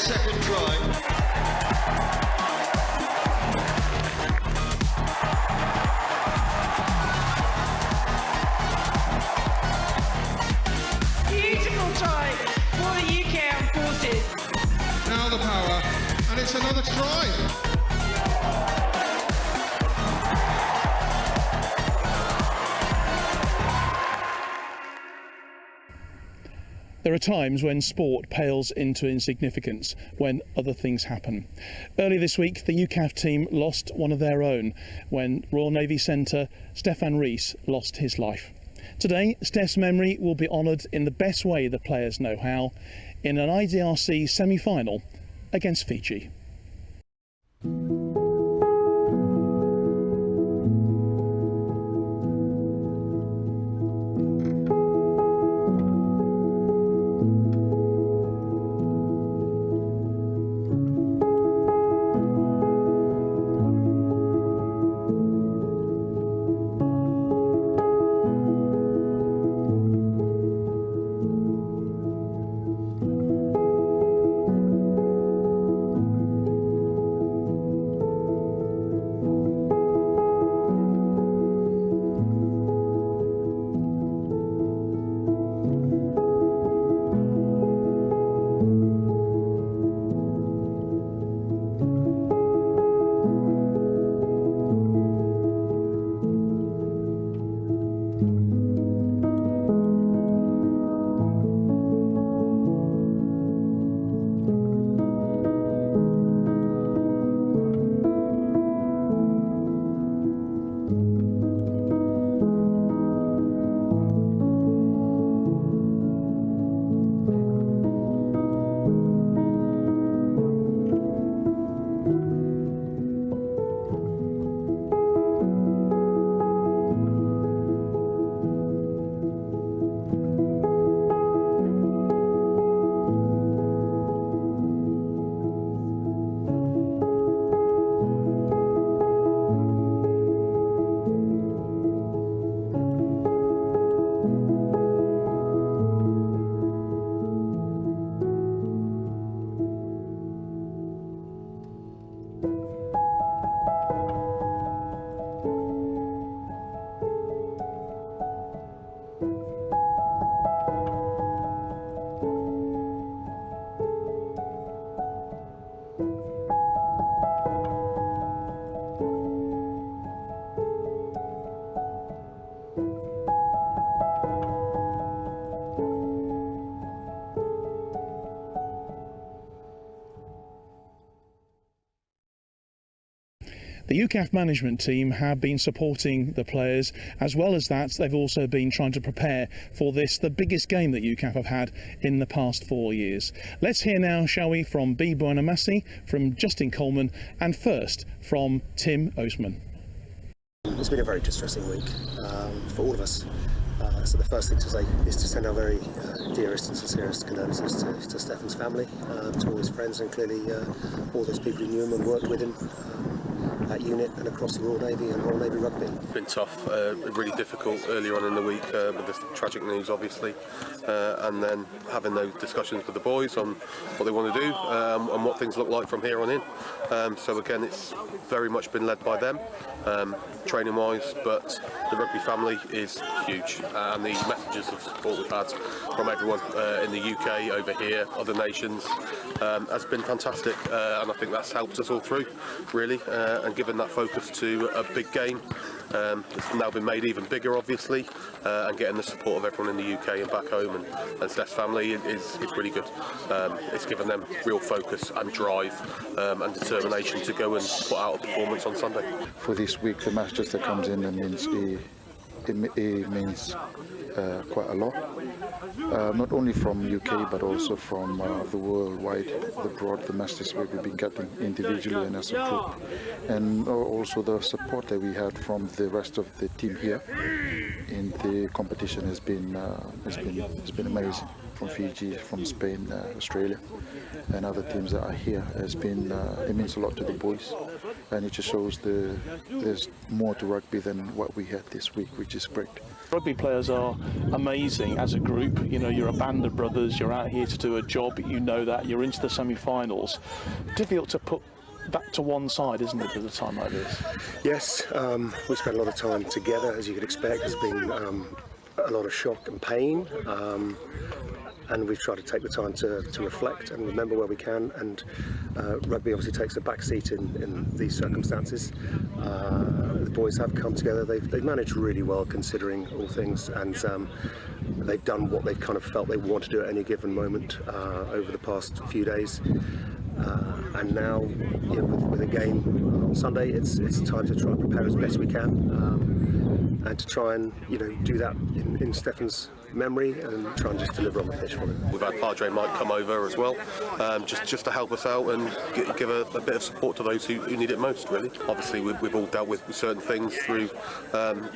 second try. Beautiful try for the UK Armed Forces. Now the power, and it's another try. There are times when sport pales into insignificance, when other things happen. Earlier this week, the UCAF team lost one of their own when Royal Navy centre Stefan Reese lost his life. Today, Steph's memory will be honoured in the best way the players know how, in an IDRC semi-final against Fiji. The UCAF management team have been supporting the players. As well as that, they've also been trying to prepare for this, the biggest game that UCAF have had in the past 4 years. Let's hear now, shall we, from B. Buonamasi, from Justin Coleman, and first from Tim Oseman. It's been a very distressing week for all of us. So the first thing to say is to send our very dearest and sincerest condolences to Stefan's family, to all his friends, and clearly all those people who knew him and worked with him at unit and across the Royal Navy and Royal Navy Rugby. It's been tough, really difficult earlier on in the week with the tragic news, obviously, and then having those discussions with the boys on what they want to do and what things look like from here on in. So again, it's very much been led by them, training-wise, but the rugby family is huge, and the messages of support we've had from everyone in the UK, over here, other nations, has been fantastic, and I think that's helped us all through, really, and given that focus to a big game. It's now been made even bigger, obviously, and getting the support of everyone in the UK and back home and Steph's family is really good. It's given them real focus and drive and determination to go and put out a performance on Sunday. For this week, the messages that comes in, it means quite a lot. Not only from UK but also from the worldwide, the messages we've been getting individually and as a group, and also the support that we had from the rest of the team here in the competition has been amazing. From Fiji, from Spain, Australia, and other teams that are here, it means a lot to the boys, and it just shows there's more to rugby than what we had this week, which is great. Rugby players are amazing as a group. You know, you're a band of brothers, you're out here to do a job, you know that, you're into the semi-finals. Difficult to put that to one side, isn't it, at a time like this? Yes, we spent a lot of time together, as you could expect. There's been a lot of shock and pain. And we've tried to take the time to reflect and remember where we can, and rugby obviously takes a back seat in these circumstances. The boys have come together, they've managed really well considering all things, and they've done what they've kind of felt they want to do at any given moment over the past few days. And now, you know, with a game on Sunday, it's time to try and prepare as best we can, and to try and, you know, do that in Stefan's memory and try and just deliver on the pitch for him. We've had Padre Mike come over as well, just to help us out and give a bit of support to those who need it most, really. Obviously we've all dealt with certain things through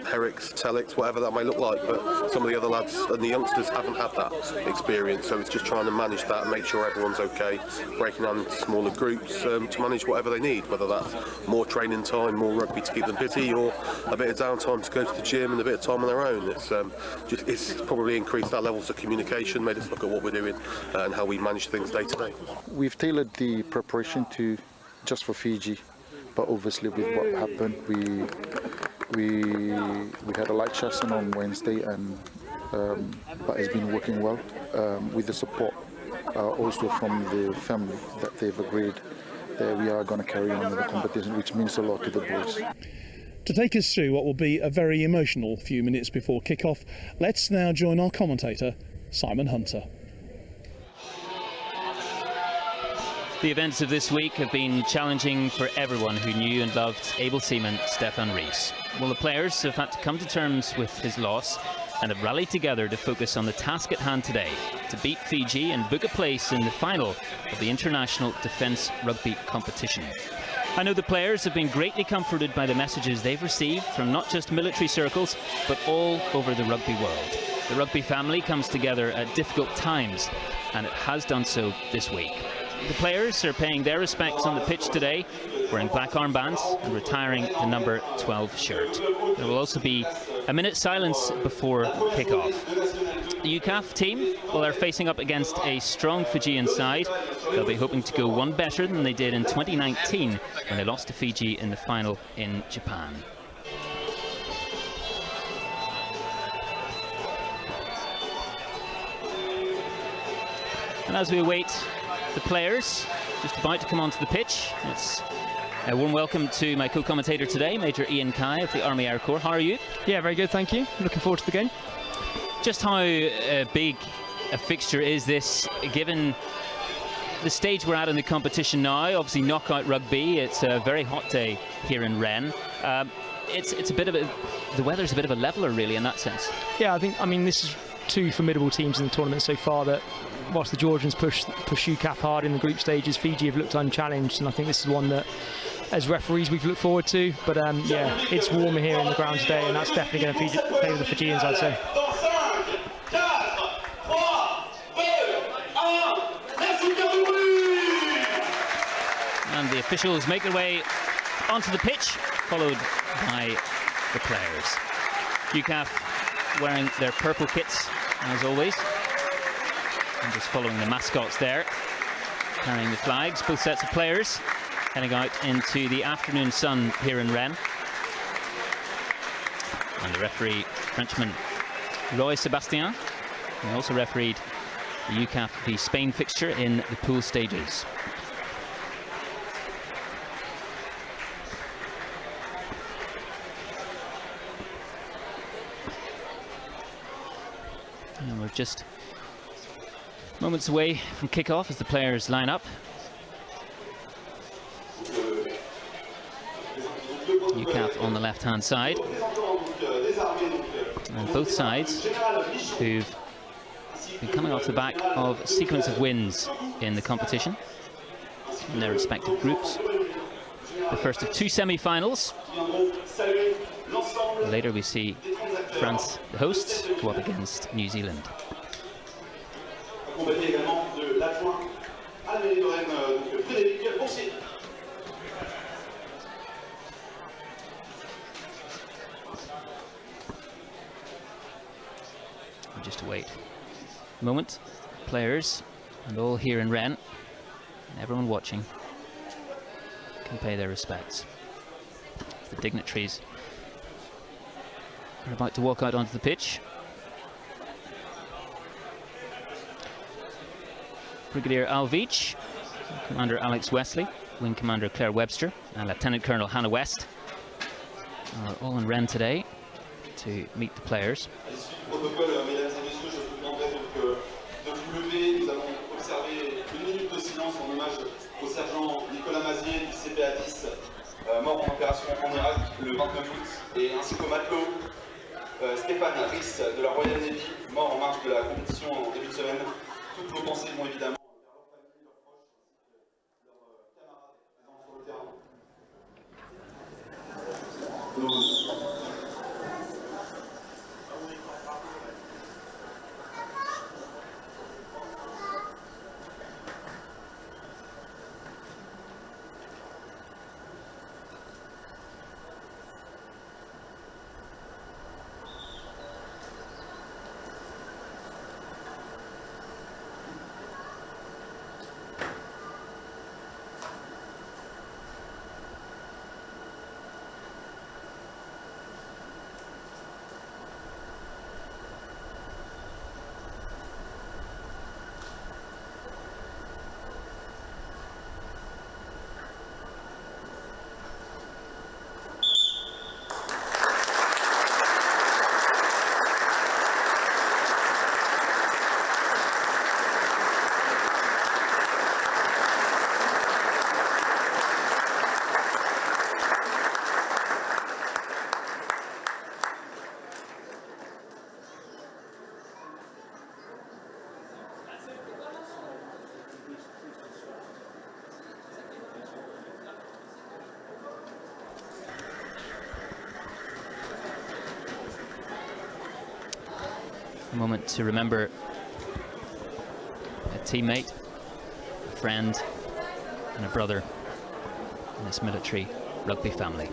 Herrick's, Telix, whatever that may look like, but some of the other lads and the youngsters haven't had that experience, so it's just trying to manage that and make sure everyone's okay, breaking down into smaller groups to manage whatever they need, whether that's more training time, more rugby to keep them busy, or a bit of downtime to go to the gym and a bit of time on their own. It's probably increased our levels of communication, made us look at what we're doing and how we manage things day to day. We've tailored the preparation to just for Fiji, but obviously with what happened, we had a light session on Wednesday, and but it's been working well with the support also from the family, that they've agreed that we are going to carry on with the competition, which means a lot to the boys. To take us through what will be a very emotional few minutes before kick-off, let's now join our commentator, Simon Hunter. The events of this week have been challenging for everyone who knew and loved able seaman Stefan Reese. Well, the players have had to come to terms with his loss and have rallied together to focus on the task at hand today, to beat Fiji and book a place in the final of the International Defence Rugby competition. I know the players have been greatly comforted by the messages they've received from not just military circles, but all over the rugby world. The rugby family comes together at difficult times, and it has done so this week. The players are paying their respects on the pitch today, wearing black armbands and retiring the number 12 shirt. There will also be a minute's silence before kick-off. The UCAF team, well, they're facing up against a strong Fijian side. They'll be hoping to go one better than they did in 2019 when they lost to Fiji in the final in Japan. And as we await the players just about to come onto the pitch, it's a warm welcome to my co-commentator today, Major Ian Kai of the Army Air Corps. How are you? Yeah, very good, thank you. Looking forward to the game. Just how big a fixture is this, given the stage we're at in the competition now, obviously knockout rugby, it's a very hot day here in Rennes. It's a bit of the weather's a bit of a leveler really in that sense. Yeah, I mean this is two formidable teams in the tournament so far that, whilst the Georgians push UCAF hard in the group stages, Fiji have looked unchallenged, and I think this is one that, as referees, we've looked forward to. But yeah, it's warmer here in the ground today, and that's definitely going to favour the Fijians, I'd say. And the officials make their way onto the pitch, followed by the players. UCAF wearing their purple kits, as always, and just following the mascots there, carrying the flags. Both sets of players heading out into the afternoon sun here in Rennes. And the referee, Frenchman Roy Sebastien, he also refereed the UCAF v Spain fixture in the pool stages. And we're just moments away from kick-off as the players line up. UCAF on the left-hand side. And both sides who've been coming off the back of a sequence of wins in the competition in their respective groups. The first of two semi-finals. Later we see France, the hosts, go up against New Zealand. Just to wait a moment, players and all here in Rennes, and everyone watching, can pay their respects. The dignitaries are about to walk out onto the pitch. Brigadier Al Veach, Commander Alex Wesley, Wing Commander Claire Webster, and Lieutenant Colonel Hannah West are all in Rennes today to meet the players. Mort en opération en Irak le 29 août, et ainsi qu'au matelot Stefan, Reese de la Royal Navy, mort en marge de la compétition en début de semaine. Toutes nos pensées vont évidemment vers leur famille, leurs proches, ainsi que leurs camarades présents sur le terrain. A moment to remember a teammate, a friend, and a brother in this military rugby family.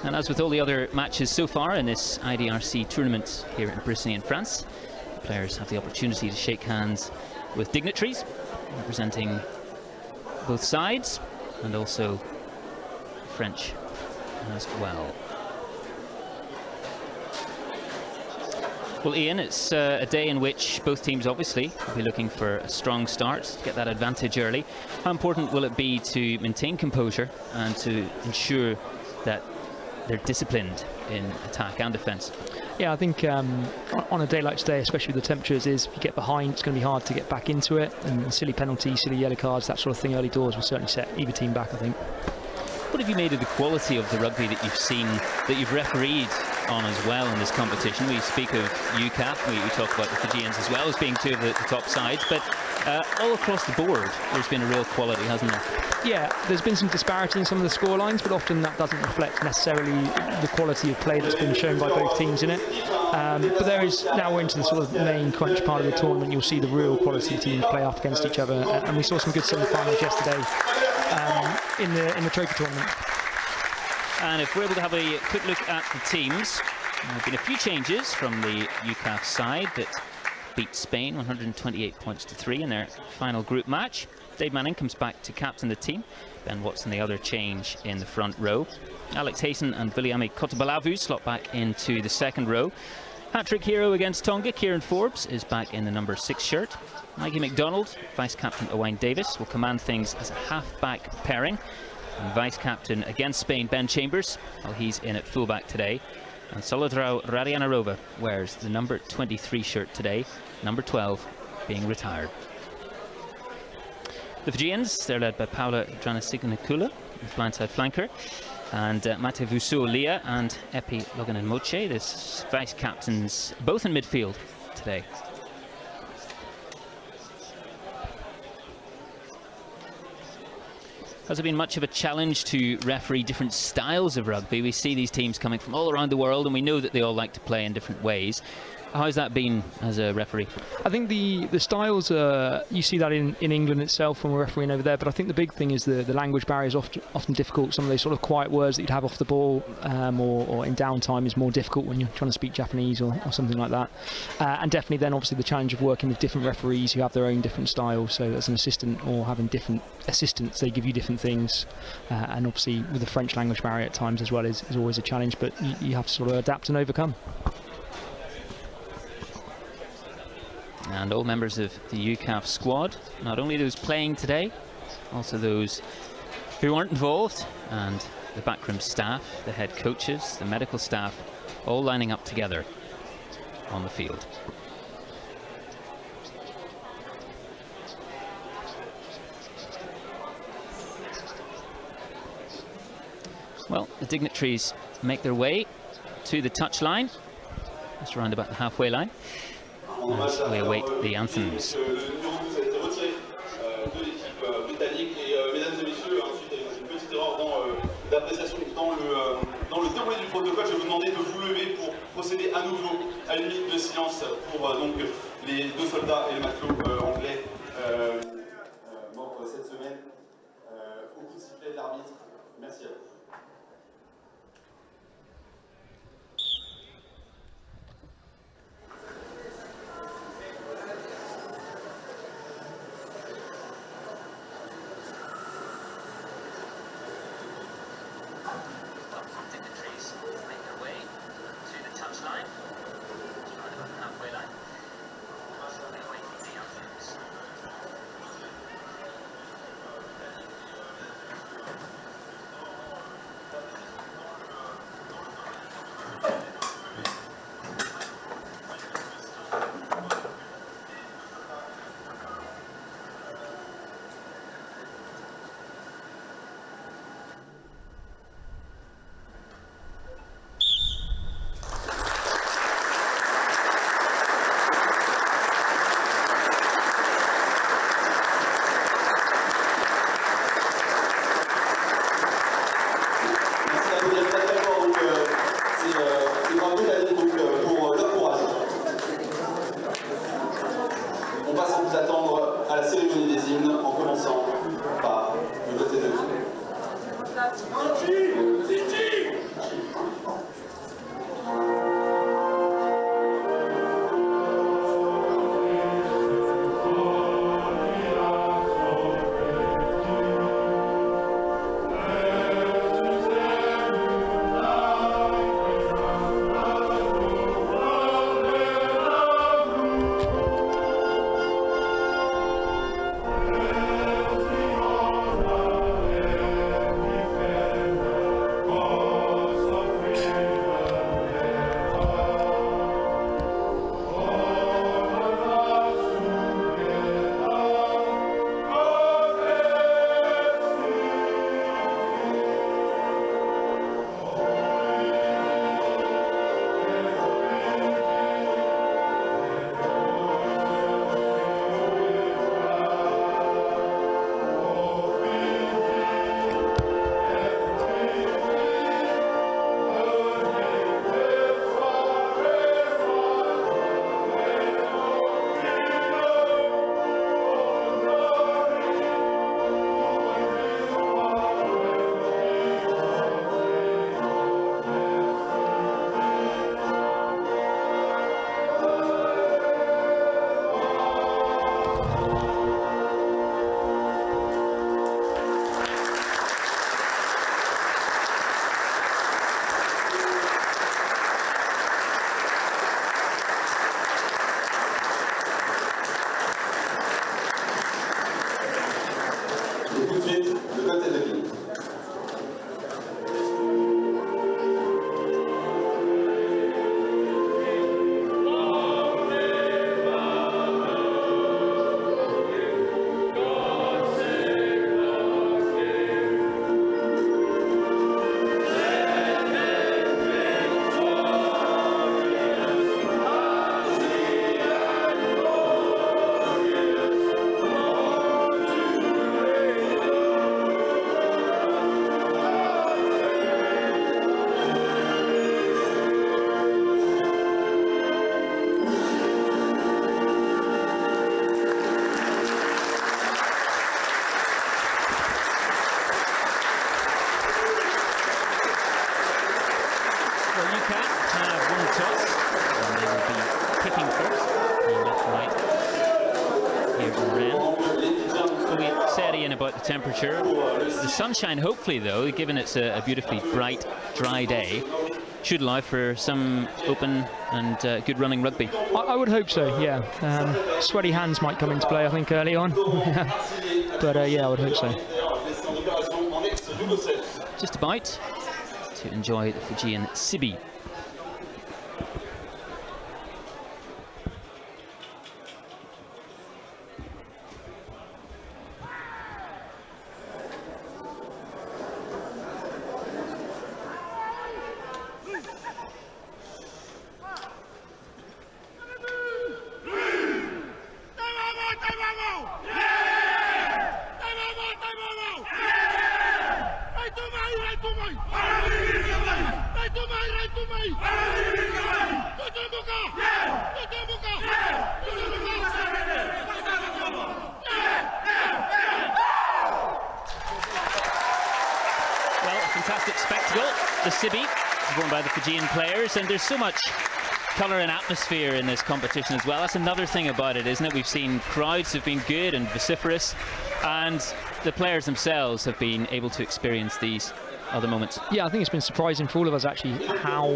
And as with all the other matches so far in this IDRC tournament here in Brittany in France, players have the opportunity to shake hands with dignitaries representing both sides, and also French as well. Well, Ian, it's a day in which both teams obviously will be looking for a strong start, to get that advantage early. How important will it be to maintain composure and to ensure that they're disciplined in attack and defence. Yeah, I think on a day like today, especially with the temperatures, if you get behind, it's going to be hard to get back into it. And silly penalties, silly yellow cards, that sort of thing early doors will certainly set either team back, I think. What have you made of the quality of the rugby that you've seen, that you've refereed on as well in this competition? We speak of UCAF, we talk about the Fijians as well as being two of the top sides, but all across the board there's been a real quality, hasn't there? Yeah, there's been some disparity in some of the score lines, but often that doesn't reflect necessarily the quality of play that's been shown by both teams in it. But there is, now we're into the sort of main crunch part of the tournament, you'll see the real quality teams play up against each other, and we saw some good semi-finals yesterday in the trophy tournament. And if we're able to have a quick look at the teams, there have been a few changes from the UCAF side that beat Spain 128 points to 3 in their final group match. Dave Manning comes back to captain the team. Ben Watson, the other change in the front row. Alex Hayson and Viliame Kotobalavu slot back into the second row. Hat-trick hero against Tonga, Kieran Forbes, is back in the number 6 shirt. Maggie McDonald, vice-captain Owain Davis, will command things as a half-back pairing. And vice-captain against Spain, Ben Chambers, well, he's in at full-back today. And Solidrao Radianarova wears the number 23 shirt today, number 12 being retired. The Fijians, they're led by Paula Dranasiganakula, blindside flanker, and Matevusu Lia and Epi Loganan-Moche, this vice-captains, both in midfield today. Has there been much of a challenge to referee different styles of rugby? We see these teams coming from all around the world, and we know that they all like to play in different ways. How's that been as a referee? I think the styles, you see that in England itself when we're refereeing over there, but I think the big thing is the language barrier is often difficult. Some of those sort of quiet words that you'd have off the ball or in downtime is more difficult when you're trying to speak Japanese or something like that. And definitely then obviously the challenge of working with different referees who have their own different styles. So as an assistant or having different assistants, they give you different things. And obviously with the French language barrier at times as well is always a challenge, but you have to sort of adapt and overcome. And all members of the UCAF squad, not only those playing today, also those who aren't involved, and the backroom staff, the head coaches, the medical staff, all lining up together on the field. Well, the dignitaries make their way to the touchline, just around about the halfway line, as we await the anthems. Dans le déroulé du protocole, je vais vous demander de vous lever pour procéder à nouveau à une minute de silence pour donc les deux soldats et le matelot anglais morts cette semaine au coup de sifflet de l'arbitre. Merci à vous. Oh again about the temperature. The sunshine, hopefully, though, given it's a beautifully bright, dry day, should allow for some open and good running rugby. I would hope so, yeah. Sweaty hands might come into play, I think, early on. But yeah, I would hope so. Just about to enjoy the Fijian Sibi. The Sibi, worn by the Fijian players, and there's so much colour and atmosphere in this competition as well. That's another thing about it, isn't it? We've seen crowds have been good and vociferous, and the players themselves have been able to experience these other moments. Yeah, I think it's been surprising for all of us actually how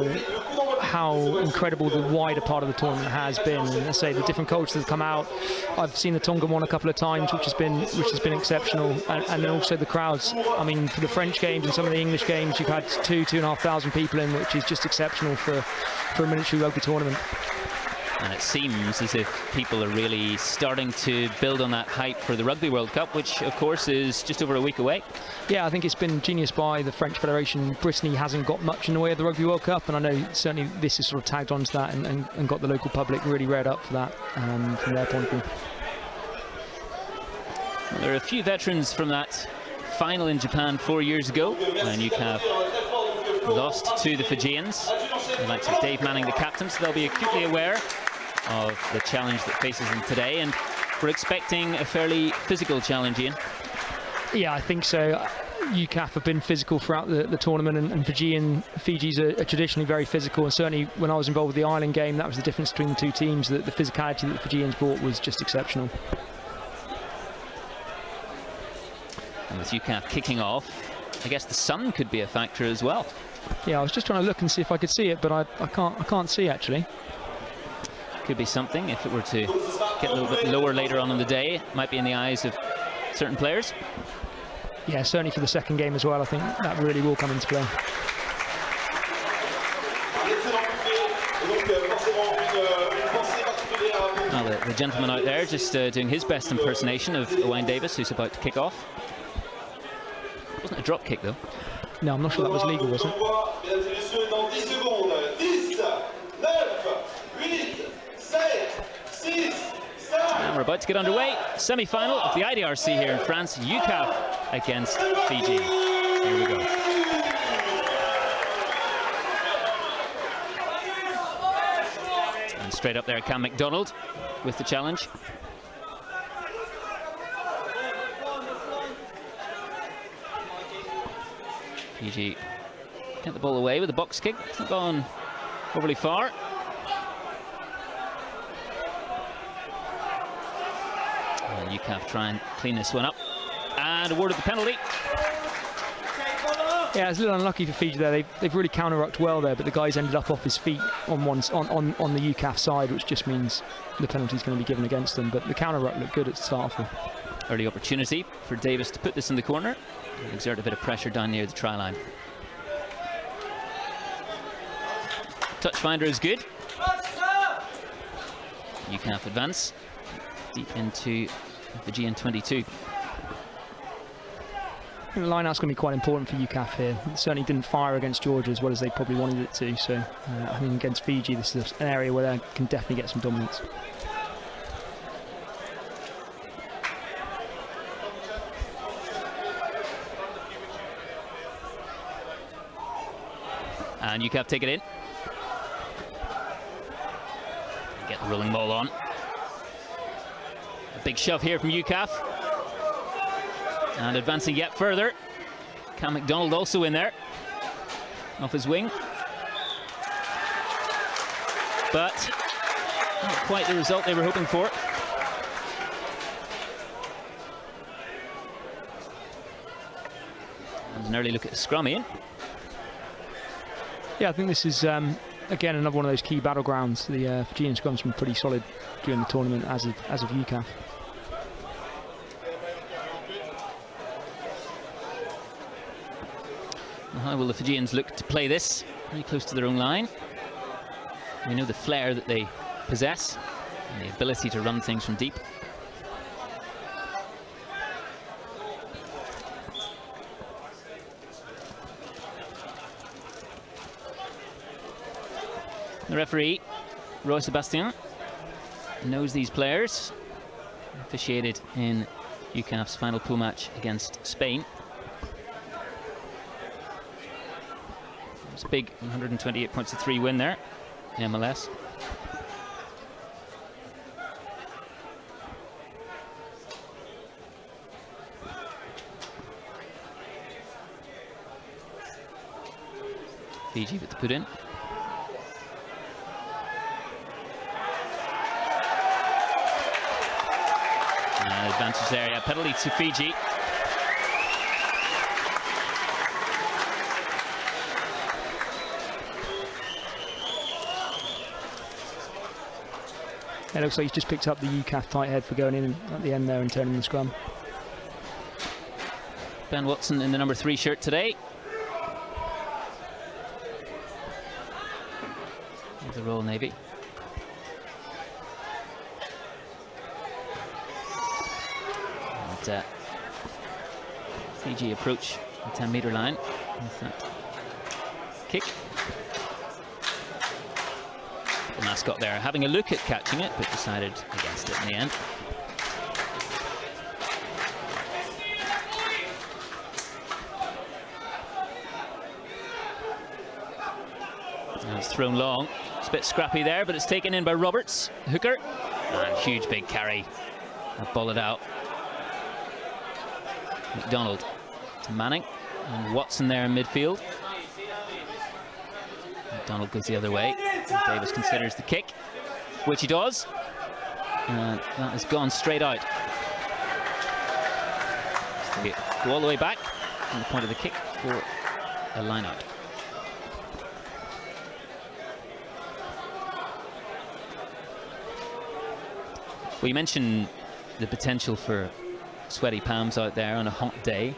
incredible the wider part of the tournament has been. And I say the different cultures that have come out. I've seen the Tongan one a couple of times, which has been exceptional, and then also the crowds. I mean, for the French games and some of the English games, you've had 2,500 people in, which is just exceptional for a military rugby tournament. And it seems as if people are really starting to build on that hype for the Rugby World Cup, which of course is just over a week away. Yeah, I think it's been genius by the French Federation. Brittany hasn't got much in the way of the Rugby World Cup, and I know certainly this has sort of tagged onto that and got the local public really reared up for that from their point of view. Well, there are a few veterans from that final in Japan 4 years ago when UCAF lost to the Fijians. The likes of Dave Manning, the captain, so they'll be acutely aware of the challenge that faces them today, and we're expecting a fairly physical challenge, Ian. Yeah, I think so. UCAF have been physical throughout the tournament, and Fiji's are traditionally very physical, and certainly when I was involved with the Ireland game, that was the difference between the two teams. The physicality that the Fijians brought was just exceptional. And with UCAF kicking off, I guess the sun could be a factor as well. Yeah, I was just trying to look and see if I could see it, but I can't see actually. Could be something if it were to get a little bit lower later on in the day. Might be in the eyes of certain players. Yeah, certainly for the second game as well. I think that really will come into play. Well, the gentleman out there just doing his best impersonation of Owain Davis, who's about to kick off. It wasn't a drop kick though. No, I'm not sure that was legal, was it? And we're about to get underway. Semi-final of the IDRC here in France. UCAF against Fiji. Here we go. And straight up there, Cam McDonald with the challenge. Fiji get the ball away with a box kick. It's not gone overly far. And UCAF try and clean this one up. And awarded the penalty. Yeah, it's a little unlucky for Fiji there. They've really counter-rucked well there, but the guys ended up off his feet on the UCAF side, which just means the penalty's going to be given against them. But the counter-ruck looked good at the start. Early opportunity for Davis to put this in the corner and exert a bit of pressure down near the try line. Touch finder is good. UCAF advance deep into Fijian 22. I think the line-out's going to be quite important for UCAF here. It certainly didn't fire against Georgia as well as they probably wanted it to. So, I mean, against Fiji, this is an area where they can definitely get some dominance. And UCAF take it in. Get the rolling ball on. A big shove here from UCAF. And advancing yet further. Cam McDonald also in there. Off his wing. But not quite the result they were hoping for. And an early look at the scrum, Ian. Yeah, I think this is again another one of those key battlegrounds. The Fijian scrum's been pretty solid during the tournament, as of UCAF. How will the Fijians look to play this? Very close to their own line. We know the flair that they possess and the ability to run things from deep. The referee, Roy Sebastien, knows these players. Officiated in UCAF's final pool match against Spain. It was a big 128 points to 3 win there, MLS. Fiji with the put in. Advantage area, penalty to Fiji. It looks like he's just picked up the UCAF tight head for going in at the end there and turning the scrum. Ben Watson in the number 3 shirt today. With the Royal Navy. And Fiji approach the 10-metre line with that kick. The mascot there having a look at catching it, but decided against it in the end. Now it's thrown long. It's a bit scrappy there, but it's taken in by Roberts, hooker, and huge big carry. I'll ball it out. McDonald to Manning, and Watson there in midfield. McDonald goes the other way. Davis considers the kick, which he does, and that has gone straight out. So they go all the way back from the point of the kick for a line out. Well, you mentioned the potential for sweaty palms out there on a hot day.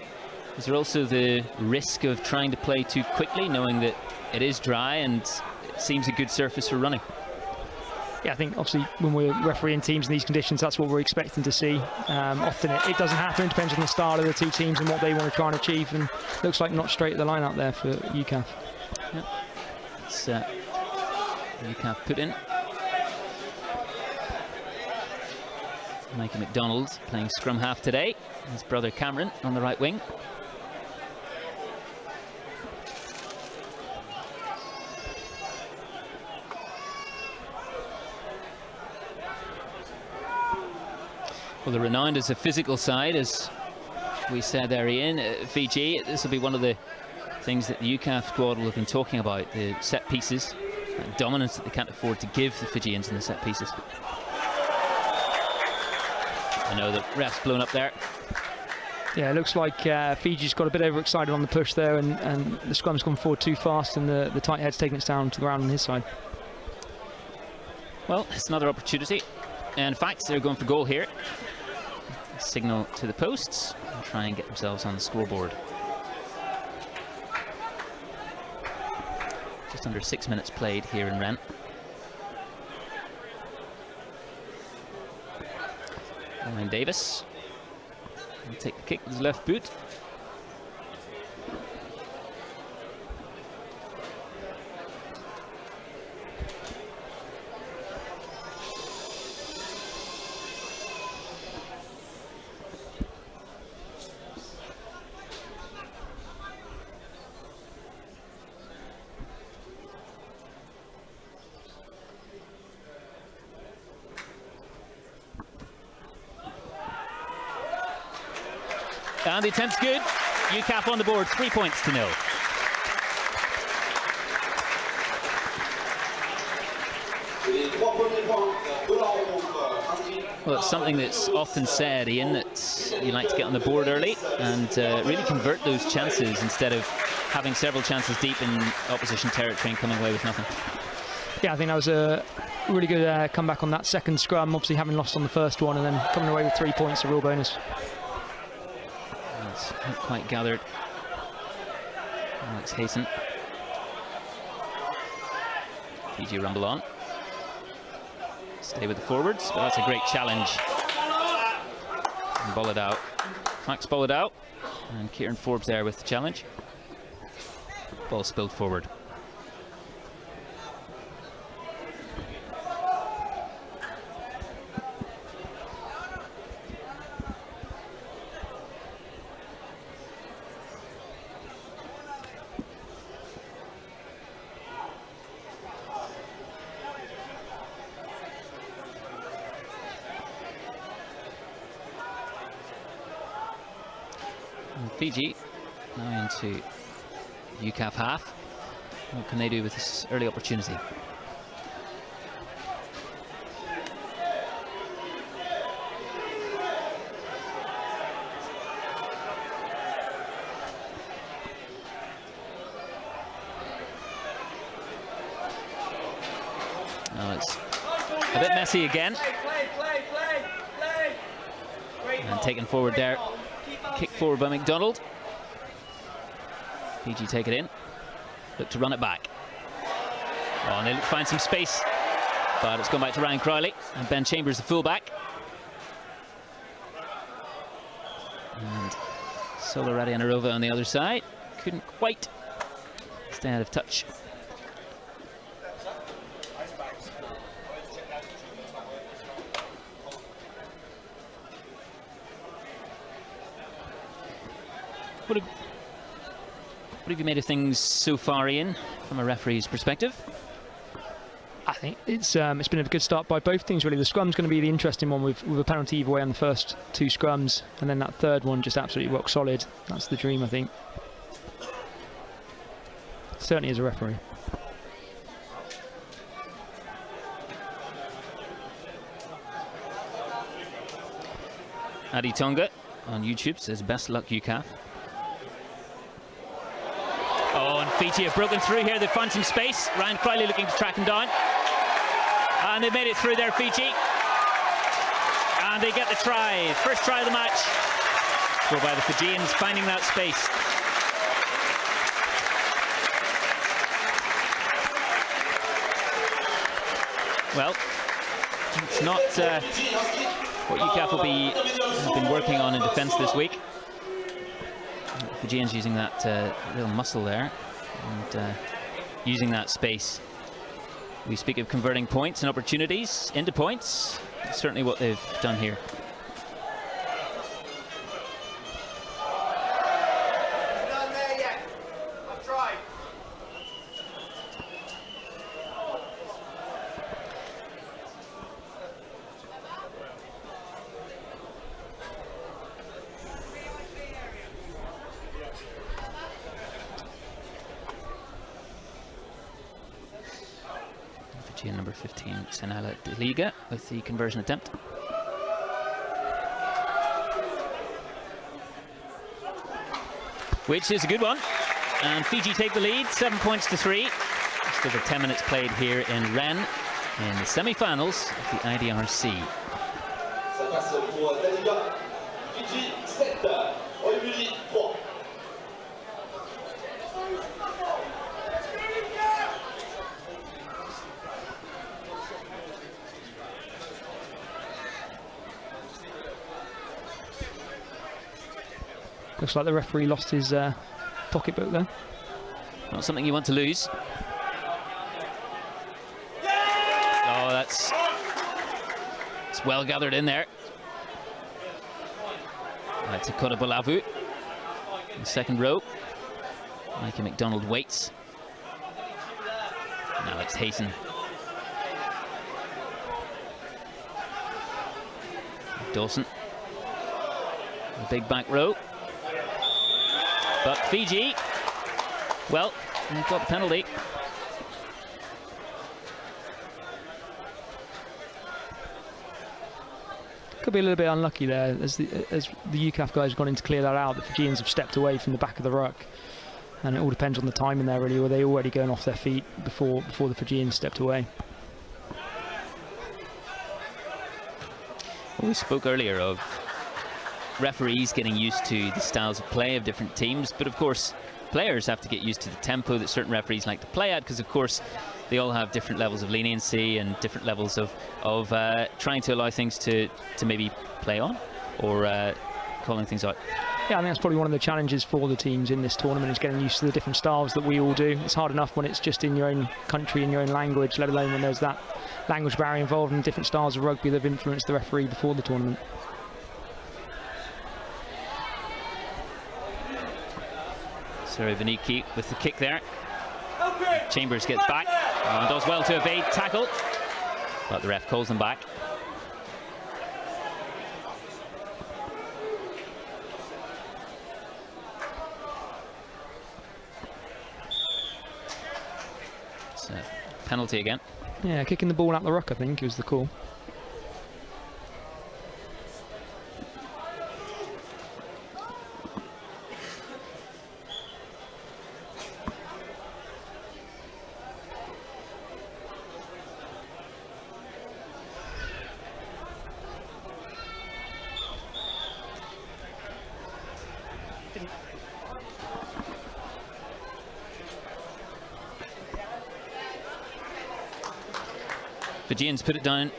Is there also the risk of trying to play too quickly, knowing that it is dry and it seems a good surface for running? Yeah, I think obviously when we're refereeing teams in these conditions, that's what we're expecting to see. Often it doesn't happen. It depends on the style of the two teams and what they want to try and achieve, and looks like not straight at the line out there for UCAF. Yep. It's UCAF put in. Mikey McDonald playing scrum half today. His brother Cameron on the right wing. Well, they're renowned as a physical side, as we said there, Ian. Fiji, this will be one of the things that the UCAF squad will have been talking about, the set pieces, that dominance that they can't afford to give the Fijians in the set pieces. I know the ref's blown up there. Yeah, it looks like Fiji's got a bit overexcited on the push there, and the scrum's gone forward too fast, and the tight head's taken it down to the ground on his side. Well, it's another opportunity. And in fact, they're going for goal here. Signal to the posts and try and get themselves on the scoreboard. Just under 6 minutes played here in Rent. Ryan Davis will take the kick with his left boot. And the attempt's good. UCAF on the board, 3 points to 0. Well, it's something that's often said, Ian, that You like to get on the board early and really convert those chances instead of having several chances deep in opposition territory and coming away with nothing. Yeah, I think that was a really good comeback on that second scrum, obviously having lost on the first one and then coming away with 3 points, a real bonus. It's not quite gathered. Alex Hayson. Fiji rumble on. Stay with the forwards, but that's a great challenge. And ball it out. Max ball it out. And Kieran Forbes there with the challenge. Ball spilled forward. Fiji now into UCAF half. What can they do with this early opportunity? Oh, it's a bit messy again. And taken forward there. Kick forward by McDonald. Fiji take it in. Look to run it back. Oh, and they look to find some space. But it's gone back to Ryan Crowley. And Ben Chambers, the fullback. And Solarati and Arova on the other side. Couldn't quite stay out of touch. What have you made of things so far, Ian, from a referee's perspective? I think it's been a good start by both teams, really. The scrum's going to be the interesting one with a penalty either way on the first two scrums, and then that third one just absolutely rock solid. That's the dream, I think. Certainly as a referee. Adi Tonga on YouTube says, best luck, UCAF. Oh, and Fiji have broken through here. They found some space. Ryan Crowley looking to track him down. And they made it through there, Fiji. And they get the try. First try of the match. Go by the Fijians, finding that space. Well, it's not what UCAF have been working on in defence this week. Fijians using that real muscle there and using that space. We speak of converting points and opportunities into points. That's certainly what they've done here. Number 15, Senala De Liga with the conversion attempt. Which is a good one. And Fiji take the lead, 7 points to 3. Just over 10 minutes played here in Rennes in the semi-finals of the IDRC. Ça passe pour De Liga. Fiji 7, Royaume-Uni 3. Looks like the referee lost his pocketbook there. Not something you want to lose. Oh, it's well gathered in there. That's Akota Bolavu in the second row. Mikey McDonald waits. And Alex Hayson. Dawson. The big back row. But Fiji, well, they've got the penalty. Could be a little bit unlucky there as the UCAF guys have gone in to clear that out. The Fijians have stepped away from the back of the ruck, and it all depends on the timing there really. Were they already going off their feet before the Fijians stepped away? Well, we spoke earlier of referees getting used to the styles of play of different teams, but of course players have to get used to the tempo that certain referees like to play at, because of course they all have different levels of leniency and different levels of trying to allow things to maybe play on or calling things out. Yeah, I think that's probably one of the challenges for the teams in this tournament, is getting used to the different styles that we all do. It's hard enough when it's just in your own country, in your own language, let alone when there's that language barrier involved and different styles of rugby that have influenced the referee before the tournament. Suri Vaniki with the kick there. Chambers gets back and does well to evade tackle, but the ref calls them back. It's a penalty again. Yeah, kicking the ball out the ruck, I think, was the call. Fijians put it down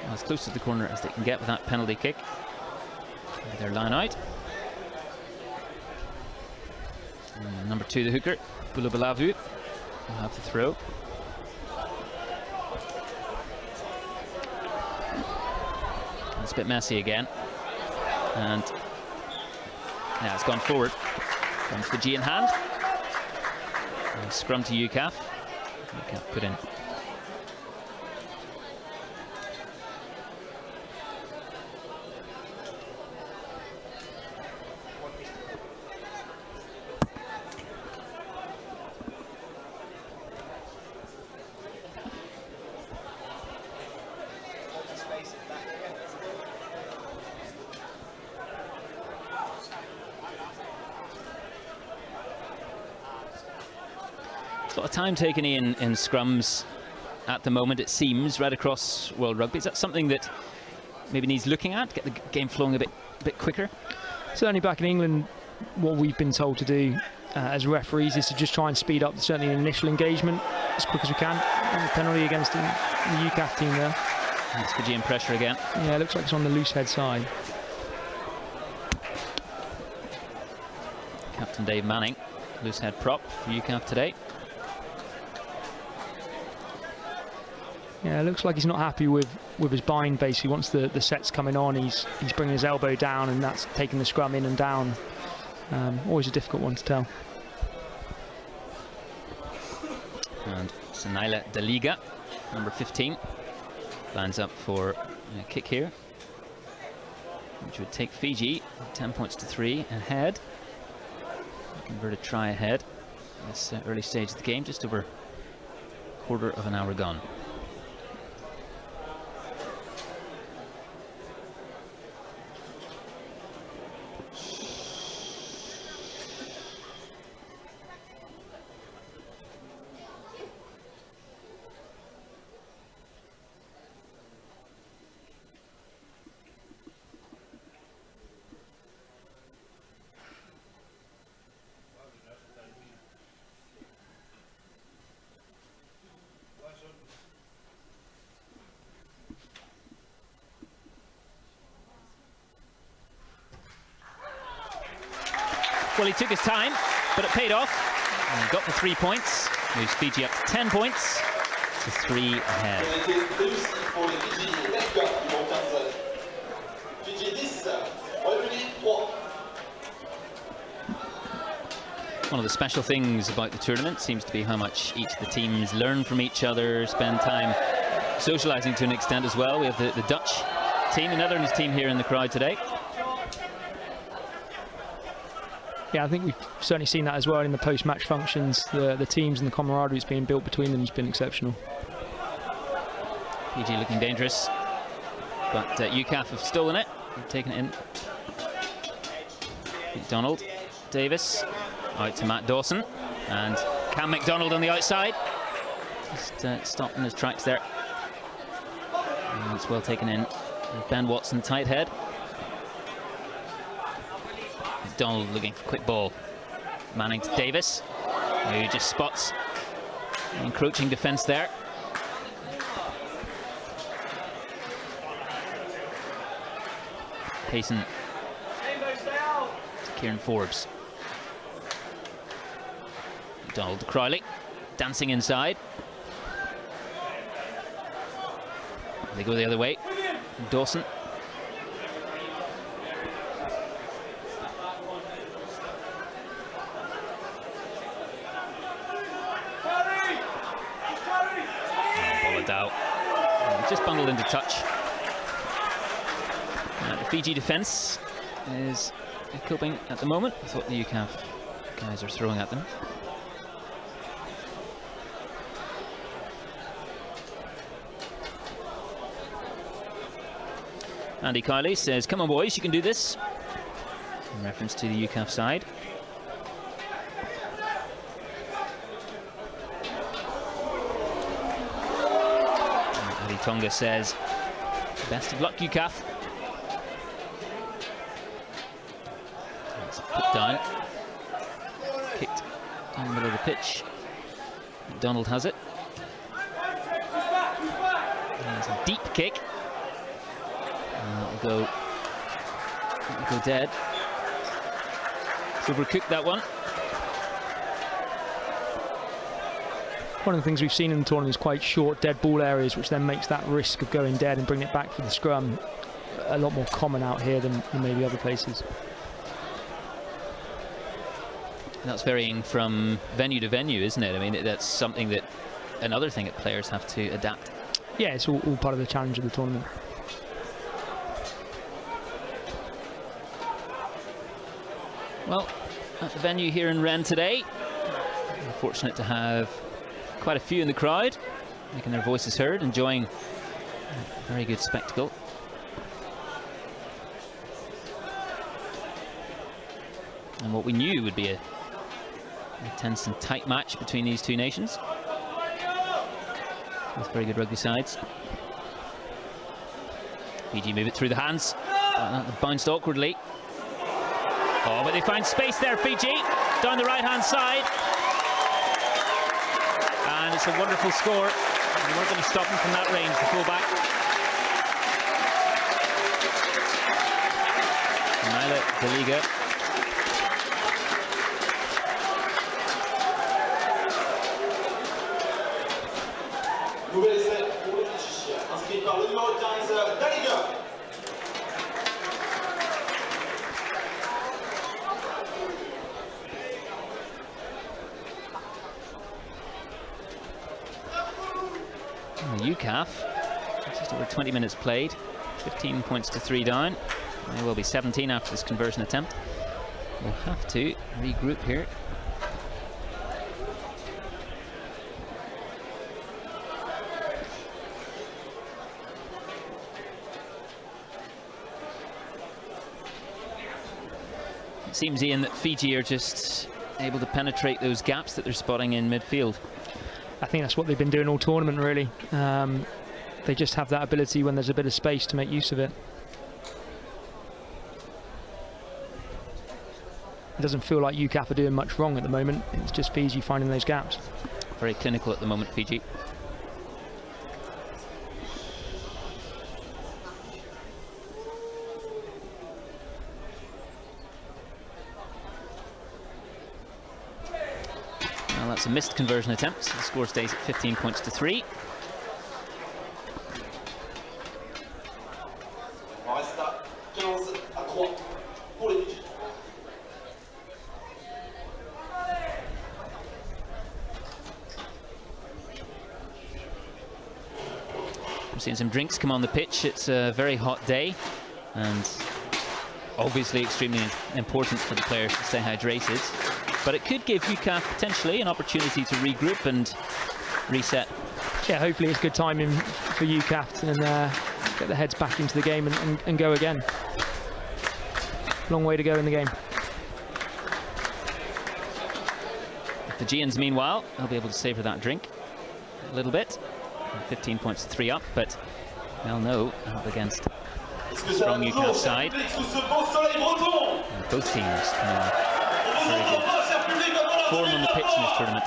as close to the corner as they can get with that penalty kick. Their line out. And number 2, the hooker, Bulabalavu, will have the throw. It's a bit messy again. And now it's gone forward. Comes Fijian hand. And scrum to UCAF. UCAF put in. A lot of time taken in scrums at the moment, it seems, right across World Rugby. Is that something that maybe needs looking at, get the game flowing a bit quicker? Certainly back in England, what we've been told to do as referees is to just try and speed up certainly the initial engagement as quick as we can. And the penalty against the UCAF team there. That's Fijian pressure again. Yeah, it looks like it's on the loose head side. Captain Dave Manning, loose head prop for UCAF today. Yeah, it looks like he's not happy with his bind, basically. Once the set's coming on, he's bringing his elbow down, and that's taking the scrum in and down. Always a difficult one to tell. And Sanaila Daliga, number 15, lines up for a kick here, which would take Fiji 10 points to 3 ahead. Converted try ahead in this early stage of the game, just over a quarter of an hour gone. Well, he took his time, but it paid off. And he got the 3 points. Moves Fiji up to 10 points to 3 ahead. One of the special things about the tournament seems to be how much each of the teams learn from each other, spend time socialising to an extent as well. We have the Dutch team, the Netherlands team here in the crowd today. Yeah, I think we've certainly seen that as well in the post-match functions. The teams and the camaraderie that's being built between them has been exceptional. Fiji looking dangerous. but UCAF have stolen it. They've taken it in. McDonald, Davis, out to Matt Dawson, and Cam McDonald on the outside. Just stopped in his tracks there. And it's well taken in. Ben Watson, tight head. McDonald looking for a quick ball. Manning to Davis, who just spots the encroaching defence there. Payson to Kieran Forbes. McDonald to Crowley, dancing inside. They go the other way. Dawson. Out. Just bundled into touch. The Fiji defence is coping at the moment with what the UCAF guys are throwing at them. Andy Kiley says, "Come on boys, you can do this," in reference to the UCAF side. Tonga says, "Best of luck, UCAF." It's put down. Kicked down the middle of the pitch. McDonald has it. There's a deep kick. It'll go dead. Overcooked that one. One of the things we've seen in the tournament is quite short dead ball areas, which then makes that risk of going dead and bringing it back for the scrum a lot more common out here than maybe other places. That's varying from venue to venue, isn't it? I mean, that's something that, another thing that players have to adapt. Yeah, it's all part of the challenge of the tournament. Well, at the venue here in Rennes today, we're fortunate to have quite a few in the crowd, making their voices heard, enjoying a very good spectacle. And what we knew would be a intense and tight match between these two nations. Both very good rugby sides. Fiji move it through the hands. Bounced awkwardly. Oh, but they find space there, Fiji, down the right-hand side. And it's a wonderful score. You weren't going to stop him from that range, the fullback. Nyla Deliga. Nouvel essai pour le Fiji, inscrit par le numéro 15, Deliga. UCAF, just over 20 minutes played, 15 points to 3 down. They will be 17 after this conversion attempt. We'll have to regroup here. It seems, Ian, that Fiji are just able to penetrate those gaps that they're spotting in midfield. I think that's what they've been doing all tournament, really. They just have that ability when there's a bit of space to make use of it. It doesn't feel like UCAF are doing much wrong at the moment. It's just Fiji finding those gaps. Very clinical at the moment, Fiji. Well, that's a missed conversion attempt. The score stays at 15 points to 3. On reste à 15 à 3 pour les Fidji. I'm seeing some drinks come on the pitch. It's a very hot day and obviously extremely important for the players to stay hydrated. But it could give UCAF potentially an opportunity to regroup and reset. Yeah, hopefully it's good timing for UCAF and get their heads back into the game and go again. Long way to go in the game. The Fijians, meanwhile, they'll be able to savour that drink a little bit. 15 points, 3 up, but they'll know up against strong UCAF side. And both teams can very good form on the pitch in this tournament.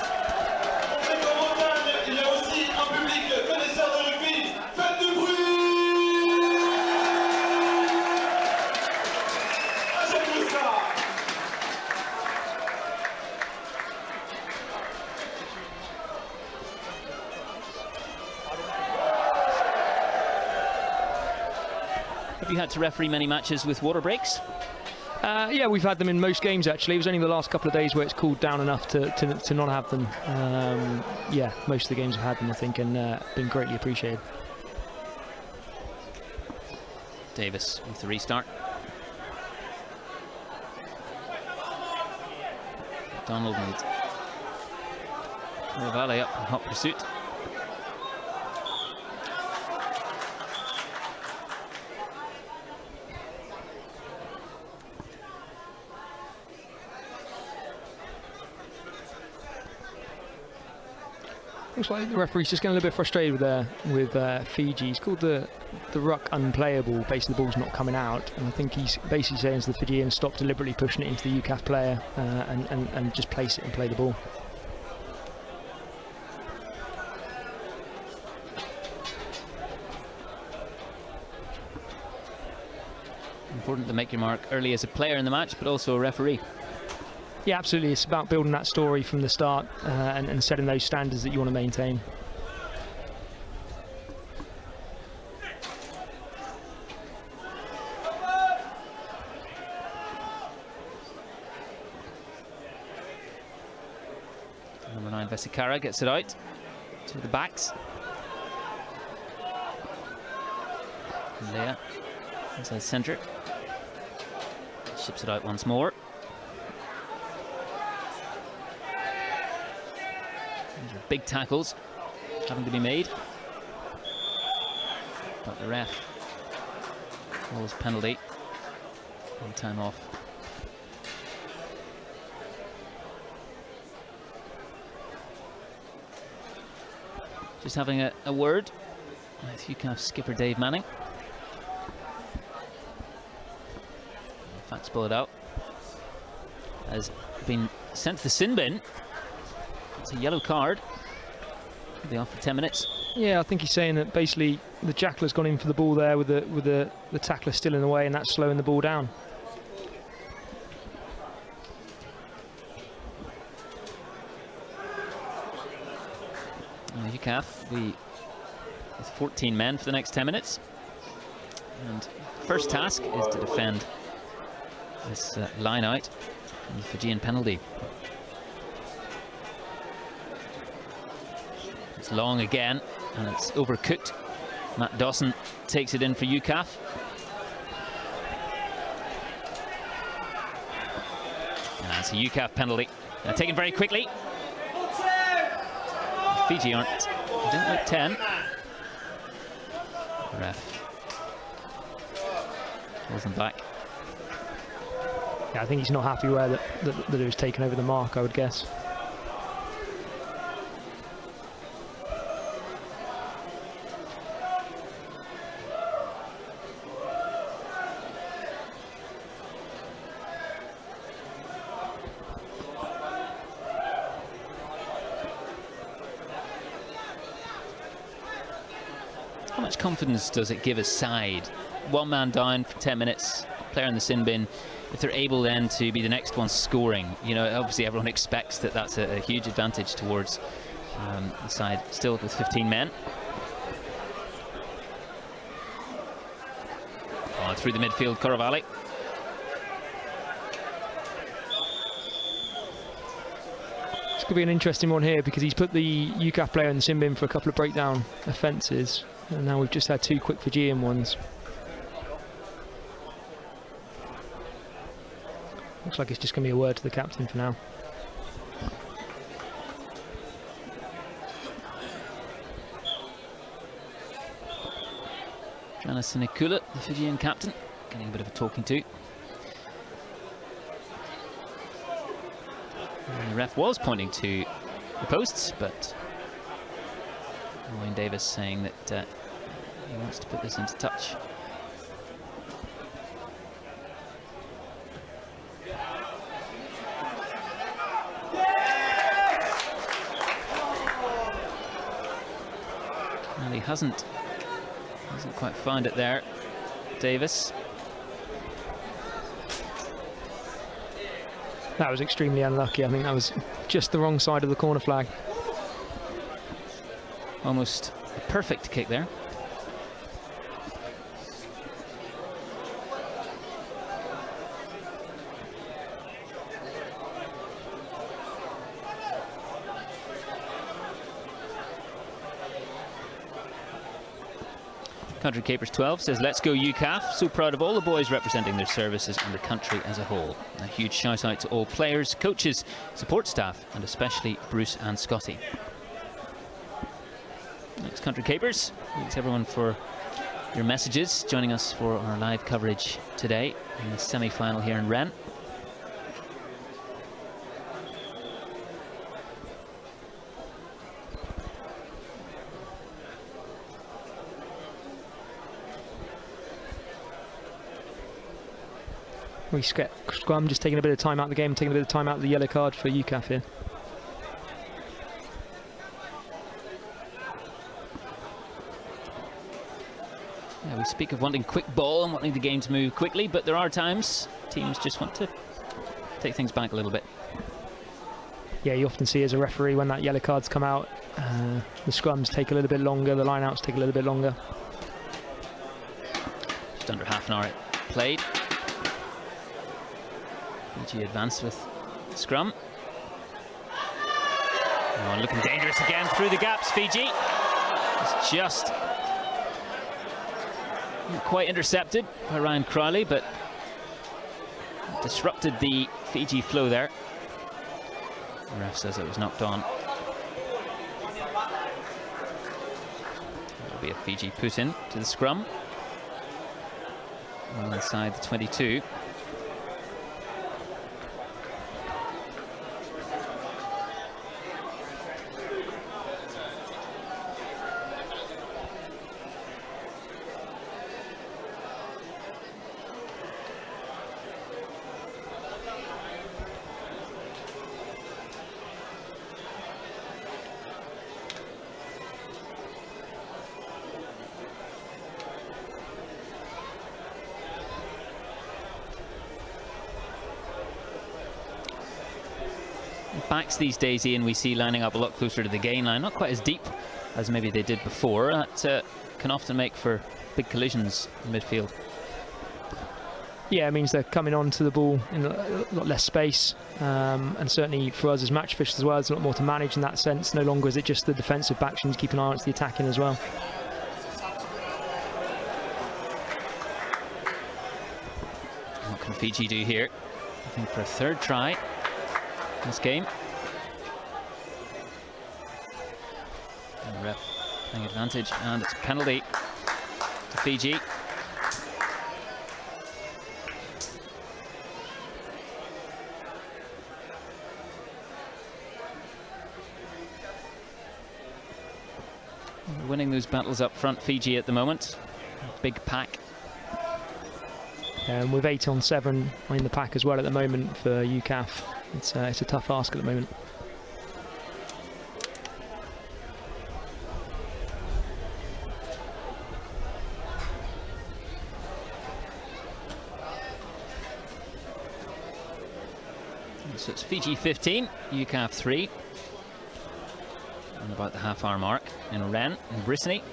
Have you had to referee many matches with water breaks? Yeah, we've had them in most games actually. It was only the last couple of days where it's cooled down enough to not have them. Yeah, most of the games have had them, I think, and been greatly appreciated. Davis with the restart. Donald needs Valley up in hot pursuit. Looks like the referee's just getting a little bit frustrated with Fiji. He's called the ruck unplayable. Basically, the ball's not coming out, and I think he's basically saying to the Fijians, stop deliberately pushing it into the UCAF player and just place it and play the ball. Important to make your mark early as a player in the match, but also a referee. Yeah, absolutely. It's about building that story from the start and setting those standards that you want to maintain. Number 9, Vesikara gets it out to the backs. Leah inside centre. Ships it out once more. Big tackles having to be made, but the ref calls penalty and time off. Just having a word with UCAF skipper Dave Manning. Facts bullet out has been sent to the sin bin. It's a yellow card. He'll be off for 10 minutes. Yeah, I think he's saying that basically the jackler's gone in for the ball there with the tackler still in the way, and that's slowing the ball down. UCAF with 14 men for the next 10 minutes. And first task is to defend this line out from the Fijian penalty. It's long again, and it's overcooked. Matt Dawson takes it in for UCAF. And that's a UCAF penalty. Taken very quickly. Fiji didn't look 10. The ref pulls them back. Yeah, I think he's not happy where that it was taken over the mark, I would guess. How much confidence does it give a side? One man down for 10 minutes, player in the sin bin. If they're able then to be the next one scoring, you know, obviously everyone expects that that's a huge advantage towards the side still with 15 men. Through the midfield, Koravali. This could be an interesting one here because he's put the UCAF player in the sin bin for a couple of breakdown offences, and now we've just had 2 quick Fijian ones. Looks like it's just going to be a word to the captain for now. Janice Nikula, the Fijian captain, getting a bit of a talking to. And the ref was pointing to the posts, but Wayne Davis saying that he wants to put this into touch. Well, he hasn't quite found it there, Davis. That was extremely unlucky. I think that was just the wrong side of the corner flag. Almost a perfect kick there. Country Capers 12 says, "Let's go UCAF. So proud of all the boys representing their services and the country as a whole. A huge shout out to all players, coaches, support staff, and especially Bruce and Scotty." Thanks, Country Capers. Thanks everyone for your messages, joining us for our live coverage today in the semi-final here in Rennes. We Scrum just taking a bit of time out of the game, taking a bit of time out of the yellow card for UCAF here. Yeah, we speak of wanting quick ball and wanting the game to move quickly, but there are times teams just want to take things back a little bit. Yeah, you often see as a referee when that yellow card's come out, the scrums take a little bit longer, the line-outs take a little bit longer. Just under half an hour played. Fiji advance with scrum. Oh, looking dangerous again through the gaps, Fiji. It's just not quite intercepted by Ryan Crowley, but disrupted the Fiji flow there. The ref says it was knocked on. There'll be a Fiji put in to the scrum. Well inside the 22. Backs these days, Ian, we see lining up a lot closer to the gain line, not quite as deep as maybe they did before. That can often make for big collisions in midfield. Yeah, it means they're coming on to the ball in a lot less space, and certainly for us as match officials as well, there's a lot more to manage in that sense. No longer is it just the defensive backs, you need to keep an eye on the attacking as well. What can Fiji do here? Looking for a third try in this game. And the ref playing advantage, and it's a penalty to Fiji. Winning those battles up front, Fiji at the moment. Big pack. With 8 on 7 in the pack as well at the moment for UCAF. It's a tough ask at the moment. So it's Fiji 15, UCAF 3. And about the half-hour mark in Rennes, in Brittany.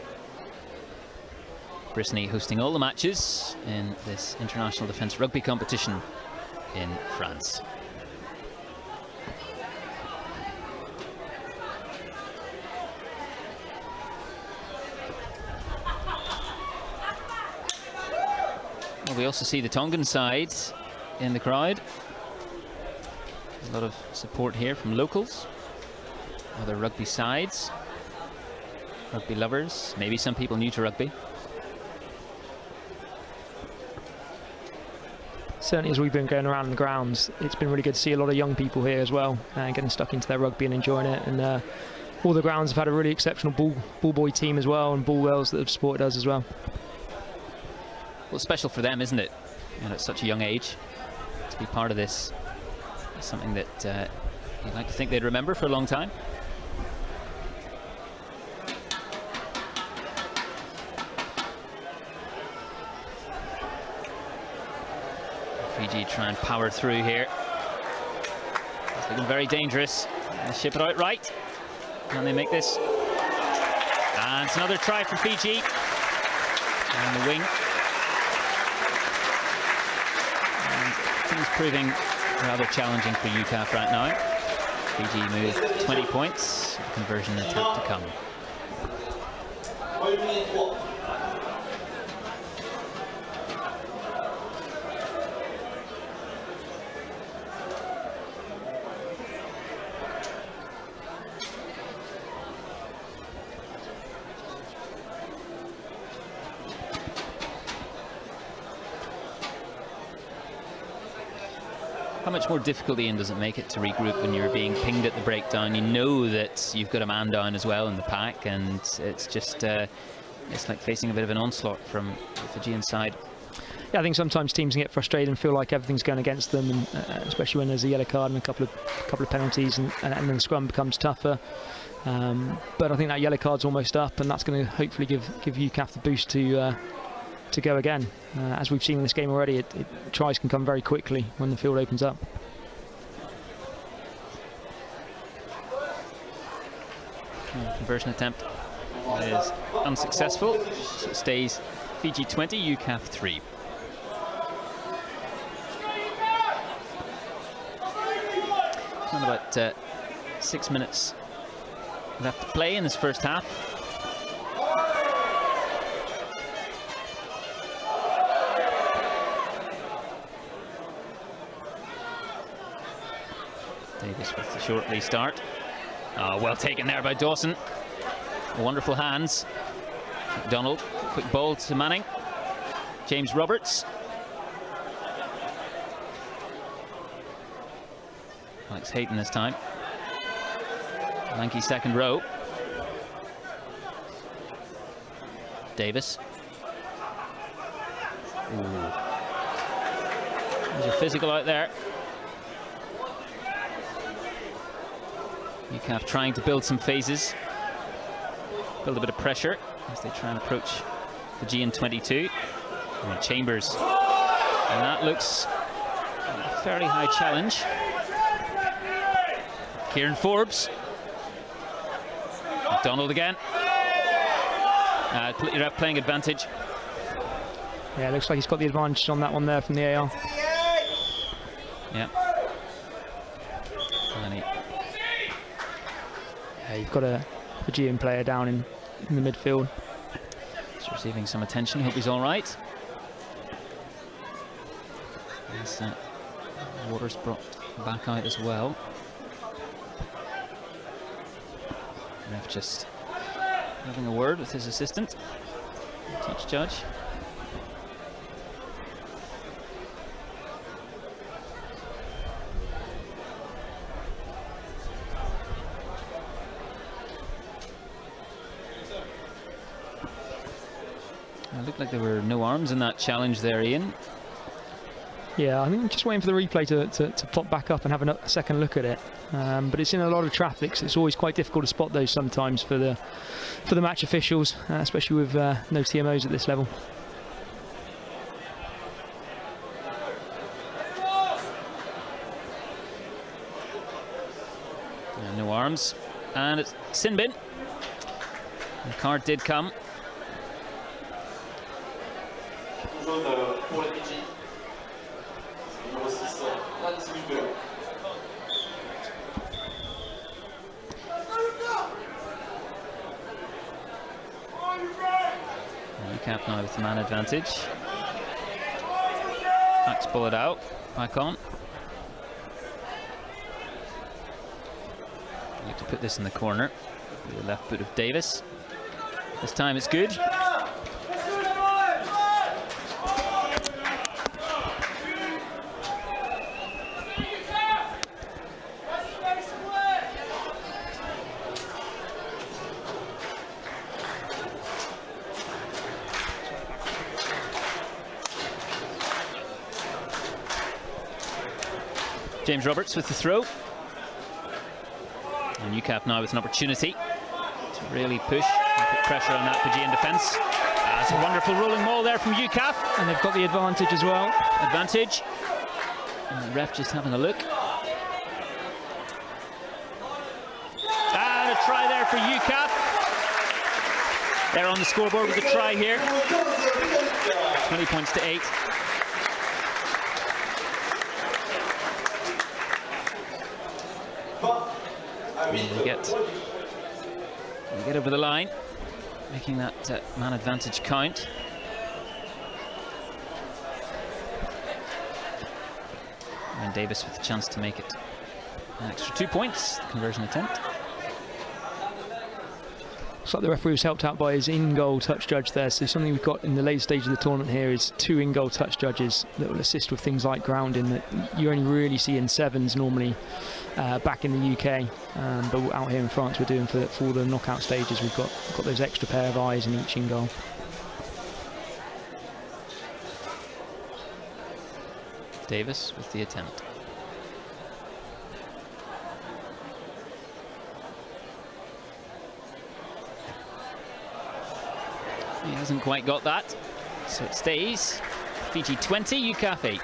Brittany hosting all the matches in this international defence rugby competition in France. Well, we also see the Tongan side in the crowd. There's a lot of support here from locals, other rugby sides, rugby lovers, maybe some people new to rugby. certainly as we've been going around the grounds, it's been really good to see a lot of young people here as well, getting stuck into their rugby and enjoying it. And all the grounds have had a really exceptional ball boy team as well, and ball girls that have supported us as well. Well, it's special for them, isn't it? You know, at such a young age, to be part of this. It's something that you'd like to think they'd remember for a long time. Fiji try and power through here. It's looking very dangerous. They ship it out right. Can they make this? And it's another try for Fiji. On the wing. And things proving rather challenging for UCAF right now. Fiji moved 20 points. Conversion attempt to come. How much more difficult, Ian, does it make it to regroup when you're being pinged at the breakdown? You know that you've got a man down as well in the pack, and it's just it's like facing a bit of an onslaught from the Fijian side. Yeah, I think sometimes teams can get frustrated and feel like everything's going against them, and especially when there's a yellow card and a couple of penalties, and then the scrum becomes tougher. But I think that yellow card's almost up, and that's going to hopefully give UCAF the boost to go again. As we've seen in this game already, tries can come very quickly when the field opens up. Conversion attempt is unsuccessful, so it stays Fiji 20, UCAF 3. And about 6 minutes left to play in this first half. Davis with the short restart. Well taken there by Dawson. Wonderful hands. McDonald, quick ball to Manning. James Roberts. Alex Hayton this time. Lanky second row. Davis. Ooh. There's your physical out there. UCAF trying to build some phases, build a bit of pressure as they try and approach Fijian 22. And Chambers, and that looks a fairly high challenge. Kieran Forbes, McDonald again. Ref playing advantage. Yeah, looks like he's got the advantage on that one there from the AR. Yeah. You've got a Fijian player down in the midfield. He's receiving some attention. Hope he's all right. As Waters brought back out as well. Ref just having a word with his assistant, teach judge. It looked like there were no arms in that challenge there, Ian. Yeah, I think I'm just waiting for the replay to pop back up and have a second look at it. But it's in a lot of traffic, so it's always quite difficult to spot those sometimes for the match officials, especially with no TMOs at this level. Yeah, no arms, and it's sin bin. The card did come. UCAF now with the man advantage. Max pull it out, back on. Like to put this in the corner. The left foot of Davis. This time it's good. James Roberts with the throw. And UCAF now with an opportunity to really push and put pressure on that Fijian defence. That's a wonderful rolling maul there from UCAF. And they've got the advantage as well. Advantage. And the ref just having a look. And a try there for UCAF. They're on the scoreboard with a try here. 20 points to 8. They get over the line, making that man advantage count. And Davis with a chance to make it an extra 2 points, the conversion attempt. Looks like the referee was helped out by his in-goal touch judge there. So something we've got in the late stage of the tournament here is 2 in-goal touch judges that will assist with things like grounding that you only really see in sevens normally back in the UK. But out here in France we're doing for the knockout stages. We've got those extra pair of eyes in each in-goal. Davis with the attempt. He hasn't quite got that, so it stays. Fiji 20, UCAF 8.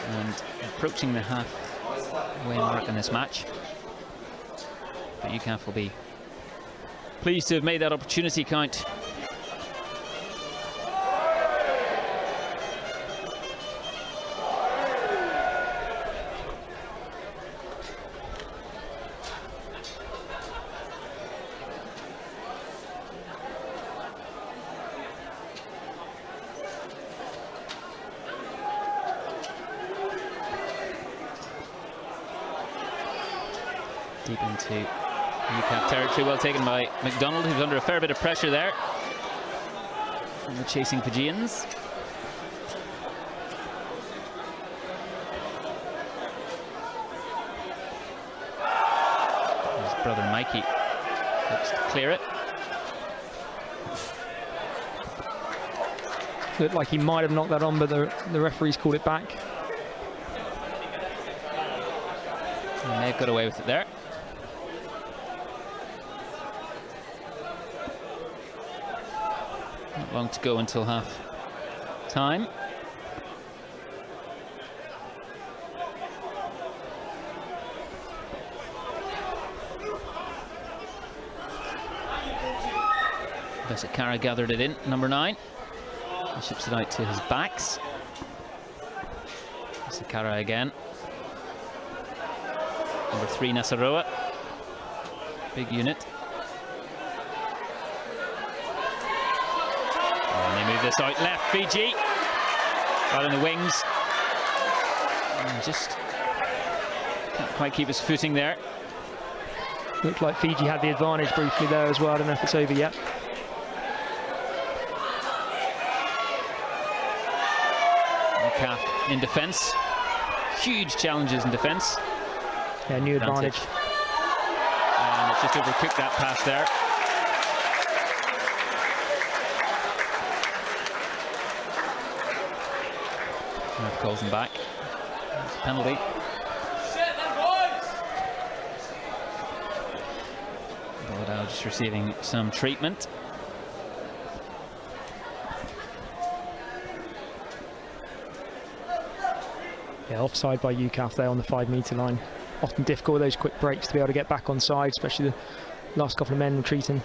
And approaching the halfway mark in this match. But UCAF will be pleased to have made that opportunity count. Deep into UCAF territory, well taken by McDonald, who's under a fair bit of pressure there from the chasing Fijians. His brother Mikey looks to clear it. Looked like he might have knocked that on, but the referees called it back. And they've got away with it there. Not long to go until half time. Vesakara gathered it in, number 9. He ships it out to his backs. Vesakara again. Number 3, Nasaroa. Big unit. And they move this out left, Fiji. Right on the wings. And just can't quite keep his footing there. Looked like Fiji had the advantage briefly there as well. I don't know if it's over yet. UCAF in defence. Huge challenges in defence. Yeah, new advantage. And it's just overcooked that pass there. Ref calls him back. It's a penalty. Boladao just receiving some treatment. Yeah, offside by UCAF there on the 5-metre line. Often difficult with those quick breaks to be able to get back on side, especially the last couple of men retreating.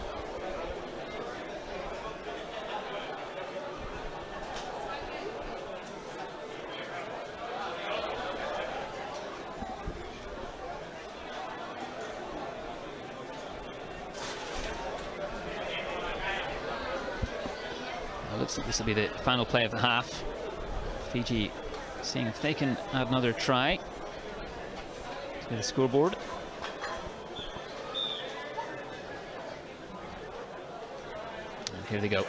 Well, looks like this will be the final play of the half. Fiji seeing if they can add another try to the scoreboard. And here they go.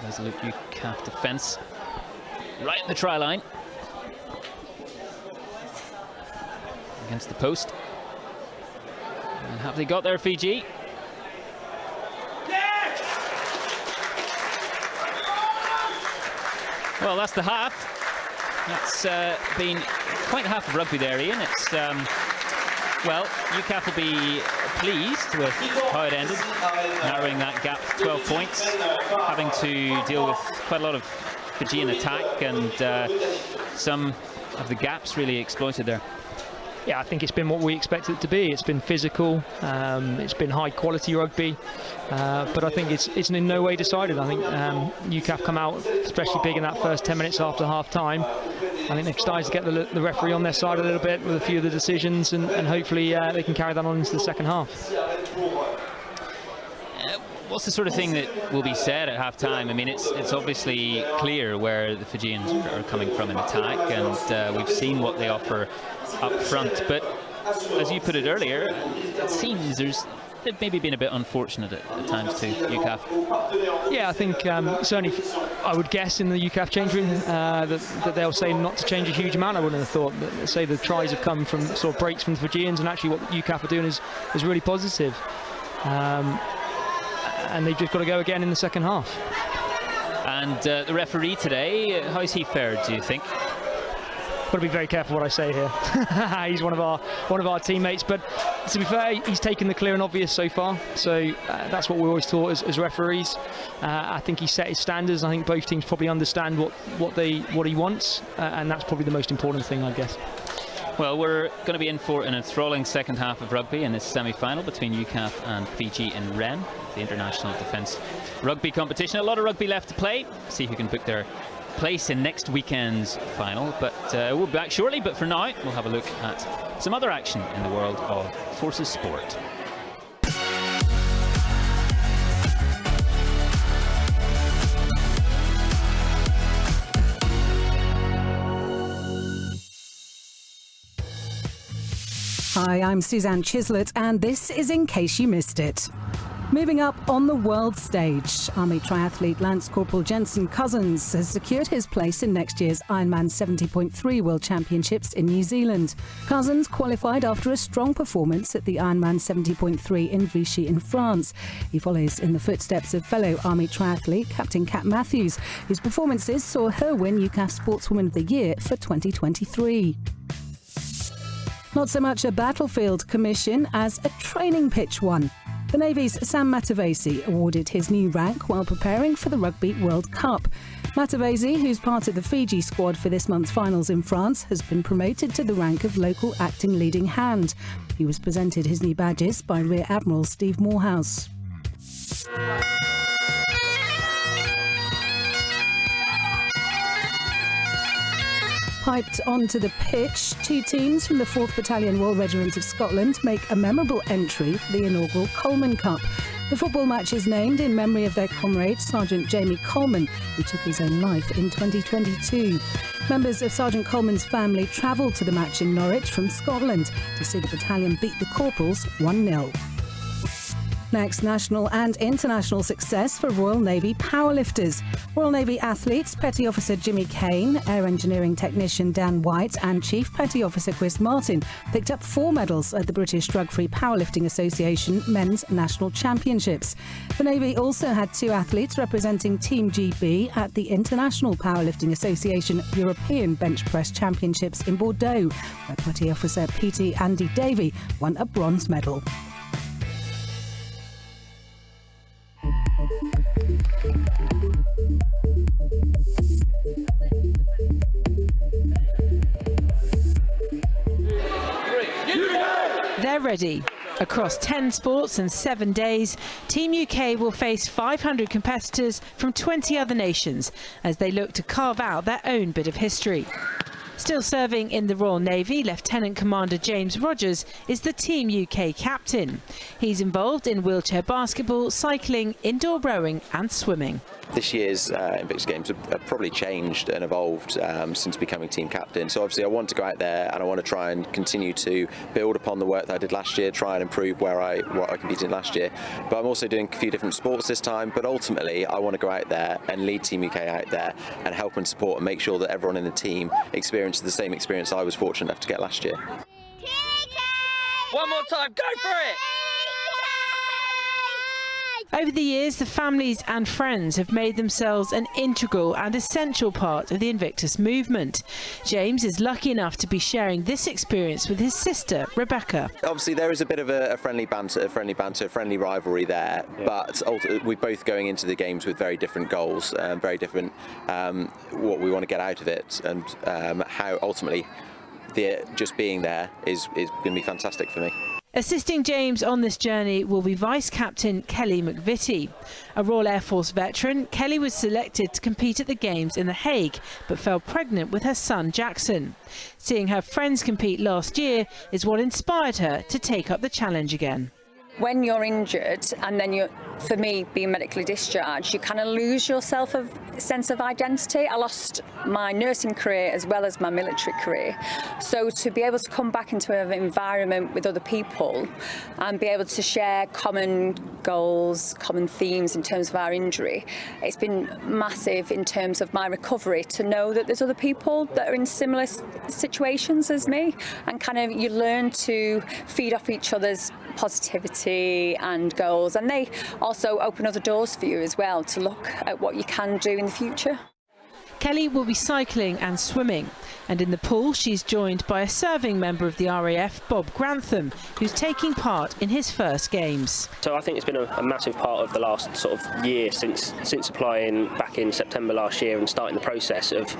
Resolute UCAF defence right at the try line against the post. And have they got there, Fiji? Well, that's the half. That's been quite half of rugby there, Ian. It's well, UCAF will be pleased with how it ended, narrowing that gap to 12 points, having to deal with quite a lot of Fijian attack and some of the gaps really exploited there. Yeah, I think it's been what we expected it to be. It's been physical, it's been high quality rugby, but I think it's in no way decided. I think UCAF come out especially big in that first 10 minutes after half time. I think they've started to get the referee on their side a little bit with a few of the decisions, and hopefully they can carry that on into the second half. What's the sort of thing that will be said at half-time? I mean, it's obviously clear where the Fijians are coming from in attack, and we've seen what they offer up front. But as you put it earlier, it seems they've maybe been a bit unfortunate at times too, UCAF. Yeah, I think certainly, I would guess in the UCAF change room that they'll say not to change a huge amount. I wouldn't have thought that, say, the tries have come from sort of breaks from the Fijians, and actually what UCAF are doing is really positive. And they've just got to go again in the second half. And the referee today, how's he fared, do you think? Got to be very careful what I say here. He's one of our teammates, but to be fair, he's taken the clear and obvious so far. So that's what we're always taught as referees. I think he set his standards. I think both teams probably understand what he wants, and that's probably the most important thing, I guess. Well, we're going to be in for an enthralling second half of rugby in this semi-final between UCAF and Fiji in Rennes, the International Defence Rugby competition. A lot of rugby left to play. See who can book their place in next weekend's final. But we'll be back shortly. But for now, we'll have a look at some other action in the world of forces sport. Hi, I'm Suzanne Chislett, and this is In Case You Missed It. Moving up on the world stage, Army triathlete Lance Corporal Jensen Cousins has secured his place in next year's Ironman 70.3 World Championships in New Zealand. Cousins qualified after a strong performance at the Ironman 70.3 in Vichy in France. He follows in the footsteps of fellow Army triathlete Captain Kat Matthews, whose performances saw her win UCAF Sportswoman of the Year for 2023. Not so much a battlefield commission as a training pitch one. The Navy's Sam Matavesi awarded his new rank while preparing for the Rugby World Cup. Matavesi, who's part of the Fiji squad for this month's finals in France, has been promoted to the rank of local acting leading hand. He was presented his new badges by Rear Admiral Steve Morehouse. Piped onto the pitch, two teams from the 4th Battalion Royal Regiment of Scotland make a memorable entry for the inaugural Coleman Cup. The football match is named in memory of their comrade, Sergeant Jamie Coleman, who took his own life in 2022. Members of Sergeant Coleman's family travelled to the match in Norwich from Scotland to see the battalion beat the Corporals 1-0. Next, national and international success for Royal Navy powerlifters. Royal Navy athletes Petty Officer Jimmy Kane, Air Engineering Technician Dan White and Chief Petty Officer Chris Martin picked up 4 medals at the British Drug-Free Powerlifting Association Men's National Championships. The Navy also had 2 athletes representing Team GB at the International Powerlifting Association European Bench Press Championships in Bordeaux, where Petty Officer PT Andy Davey won a bronze medal. They're ready. Across 10 sports and 7 days, Team UK will face 500 competitors from 20 other nations as they look to carve out their own bit of history. Still serving in the Royal Navy, Lieutenant Commander James Rogers is the Team UK captain. He's involved in wheelchair basketball, cycling, indoor rowing and swimming. This year's Invictus Games have probably changed and evolved since becoming team captain. So obviously I want to go out there and I want to try and continue to build upon the work that I did last year, try and improve what I competed in last year. But I'm also doing a few different sports this time. But ultimately I want to go out there and lead Team UK out there and help and support and make sure that everyone in the team experiences the same experience I was fortunate enough to get last year. One more time, go for it! Over the years, the families and friends have made themselves an integral and essential part of the Invictus movement. James is lucky enough to be sharing this experience with his sister, Rebecca. Obviously, there is a bit of a friendly banter, friendly rivalry there, but we're both going into the games with very different goals, very different what we want to get out of it, and how ultimately just being there is going to be fantastic for me. Assisting James on this journey will be Vice-Captain Kelly McVitie. A Royal Air Force veteran, Kelly was selected to compete at the Games in The Hague, but fell pregnant with her son Jackson. Seeing her friends compete last year is what inspired her to take up the challenge again. When you're injured and then for me, being medically discharged, you kind of lose your sense of identity. I lost my nursing career as well as my military career. So to be able to come back into an environment with other people and be able to share common goals, common themes in terms of our injury, it's been massive in terms of my recovery to know that there's other people that are in similar situations as me, and kind of you learn to feed off each other's positivity and goals, and they also open other doors for you as well to look at what you can do in the future. Kelly will be cycling and swimming, and in the pool she's joined by a serving member of the RAF, Bob Grantham, who's taking part in his first games. So I think it's been a massive part of the last sort of year since applying back in September last year and starting the process of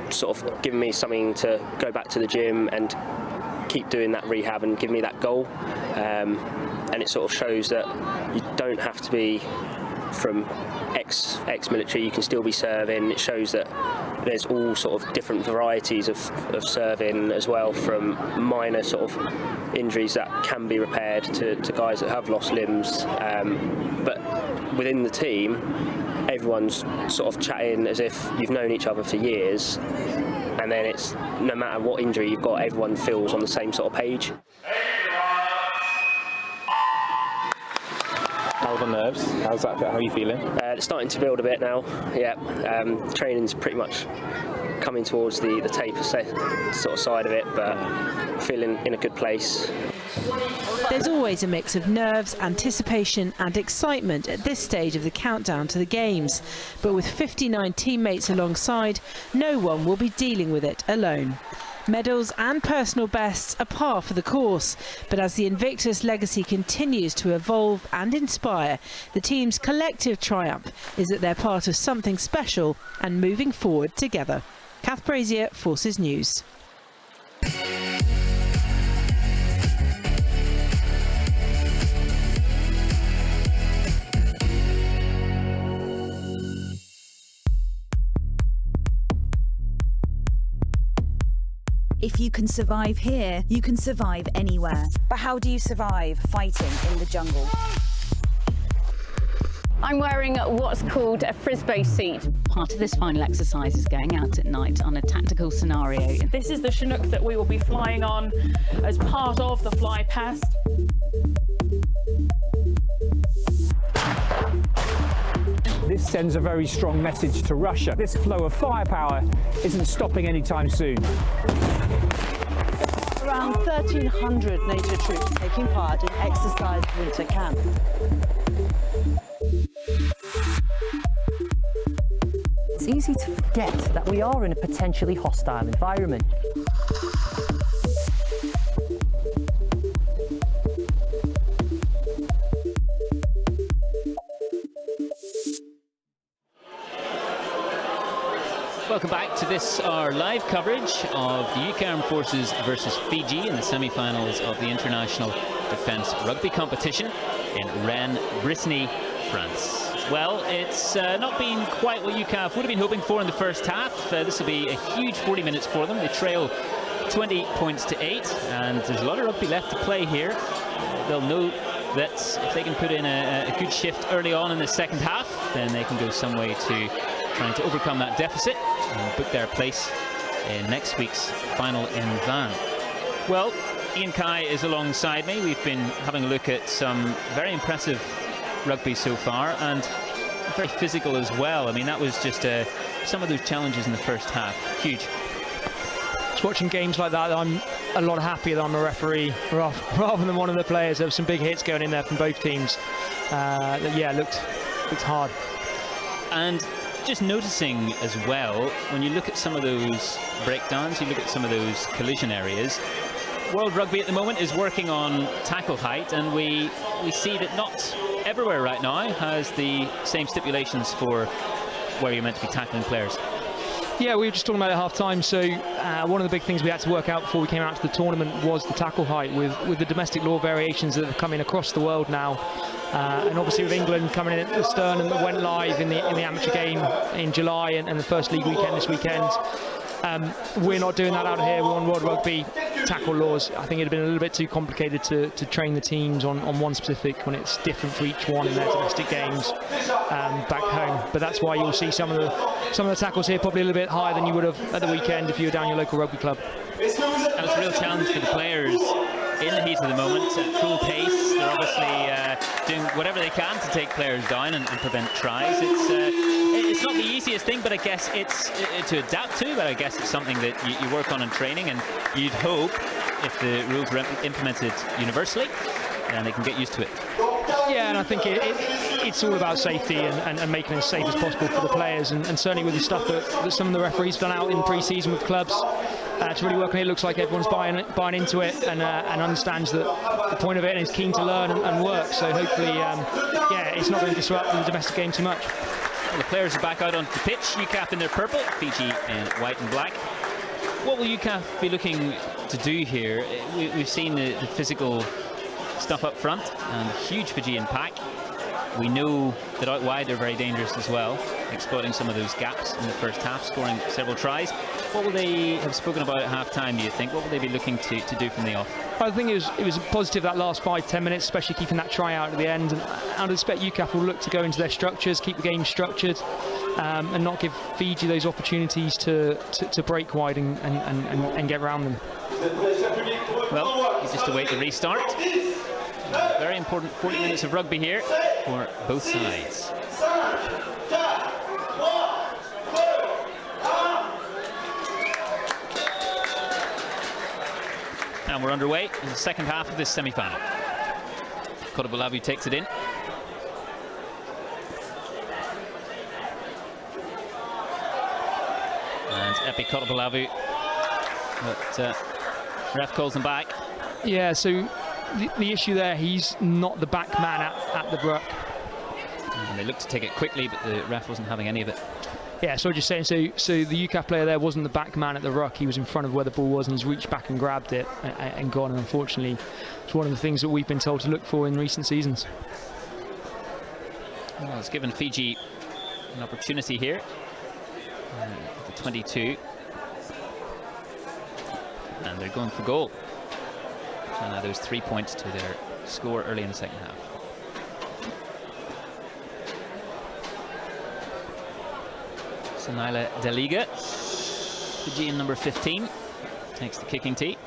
sort of giving me something to go back to the gym and keep doing that rehab and give me that goal, and it sort of shows that you don't have to be from ex-military, you can still be serving. It shows that there's all sort of different varieties of serving as well, from minor sort of injuries that can be repaired to guys that have lost limbs, but within the team everyone's sort of chatting as if you've known each other for years, and then it's no matter what injury you've got, everyone feels on the same sort of page. How are the nerves? How's that? How are you feeling? It's starting to build a bit now. Yeah, training's pretty much coming towards the taper sort of side of it, but feeling in a good place. There's always a mix of nerves, anticipation and excitement at this stage of the countdown to the Games. But with 59 teammates alongside, no one will be dealing with it alone. Medals and personal bests are par for the course, but as the Invictus legacy continues to evolve and inspire, the team's collective triumph is that they're part of something special and moving forward together. Kath Brazier, Forces News. If you can survive here, you can survive anywhere. But how do you survive fighting in the jungle? I'm wearing what's called a frisbee suit. Part of this final exercise is going out at night on a tactical scenario. This is the Chinook that we will be flying on as part of the fly past. This sends a very strong message to Russia. This flow of firepower isn't stopping anytime soon. Around 1,300 NATO troops taking part in Exercise Winter Camp. It's easy to forget that we are in a potentially hostile environment. Welcome back to this, our live coverage of the UK Armed Forces versus Fiji in the semi-finals of the International Defence Rugby Competition in Rennes, Brittany, France. Well, it's not been quite what UCAF would have been hoping for in the first half. This will be a huge 40 minutes for them. They trail 20 points to 8, and there's a lot of rugby left to play here. They'll know that if they can put in a good shift early on in the second half, then they can go some way to trying to overcome that deficit and book their place in next week's final in Vannes. Well, Ian Kai is alongside me. We've been having a look at some very impressive rugby so far, and very physical as well. I mean, that was just some of those challenges in the first half. Huge. Just watching games like that, I'm a lot happier that I'm a referee rather than one of the players. There were some big hits going in there from both teams. Yeah, looked hard. And just noticing as well, when you look at some of those breakdowns, you look at some of those collision areas, World Rugby at the moment is working on tackle height, and we see that not everywhere right now has the same stipulations for where you're meant to be tackling players. Yeah, we were just talking about it at half-time, so one of the big things we had to work out before we came out to the tournament was the tackle height, with the domestic law variations that have come in across the world now, and obviously with England coming in at the stern and that went live in the amateur game in July and the first league weekend this weekend. We're not doing that out here. We're on World Rugby tackle laws. I think it'd have been a little bit too complicated to train the teams on one specific when it's different for each one in their domestic games back home. But that's why you'll see some of the tackles here probably a little bit higher than you would have at the weekend if you were down your local rugby club. And it's a real challenge for the players in the heat of the moment at full pace. They're obviously doing whatever they can to take players down and prevent tries. It's not the easiest thing, but I guess it's to adapt to, but I guess it's something that you work on in training, and you'd hope if the rules were implemented universally, then they can get used to it. Yeah, and I think it's all about safety and making it as safe as possible for the players, and certainly with the stuff that some of the referees have done out in pre-season with clubs to really work on it. It looks like everyone's buying into it and understands that the point of it is keen to learn and work. So hopefully, yeah, it's not going to disrupt the domestic game too much. Well, the players are back out onto the pitch. UCAF in their purple, Fiji in white and black. What will UCAF be looking to do here? We've seen the physical stuff up front and huge Fijian pack. We know that out wide they're very dangerous as well, exploiting some of those gaps in the first half, scoring several tries. What will they have spoken about at half-time, do you think? What will they be looking to do from the off? I think it was positive that last 5-10 minutes, especially keeping that try out at the end. And I'd expect UCAF will look to go into their structures, keep the game structured, and not give Fiji those opportunities to break wide and get around them. Well, you just await the restart. Very important 40 minutes of rugby here for both sides. And we're underway in the second half of this semi-final. Kodabulavu takes it in. And Epi Kodabulavu, but ref calls him back. Yeah, so the issue there, he's not the back man at the ruck. And they looked to take it quickly, but the ref wasn't having any of it. Yeah, so just saying, so the UCAF player there wasn't the back man at the ruck. He was in front of where the ball was, and he's reached back and grabbed it and gone. And unfortunately, it's one of the things that we've been told to look for in recent seasons. Well, it's given Fiji an opportunity here. The 22. And they're going for goal. And now there's 3 points to their score early in the second half. Sanaila Deliga, Fijian number 15, takes the kicking tee.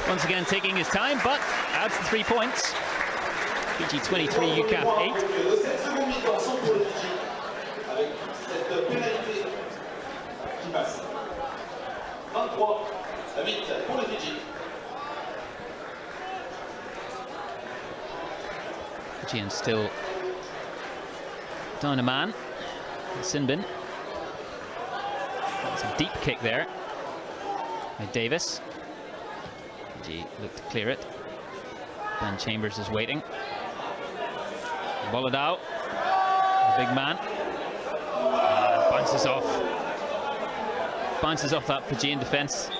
Once again taking his time, but adds the 3 points. Fiji 23, UCAF 8. Fijian still down a man. Sinbin. That's a deep kick there by Davis. Fiji looked to clear it. Ben Chambers is waiting. Boladao, the big man. Bounces off. Bounces off that Fijian defence.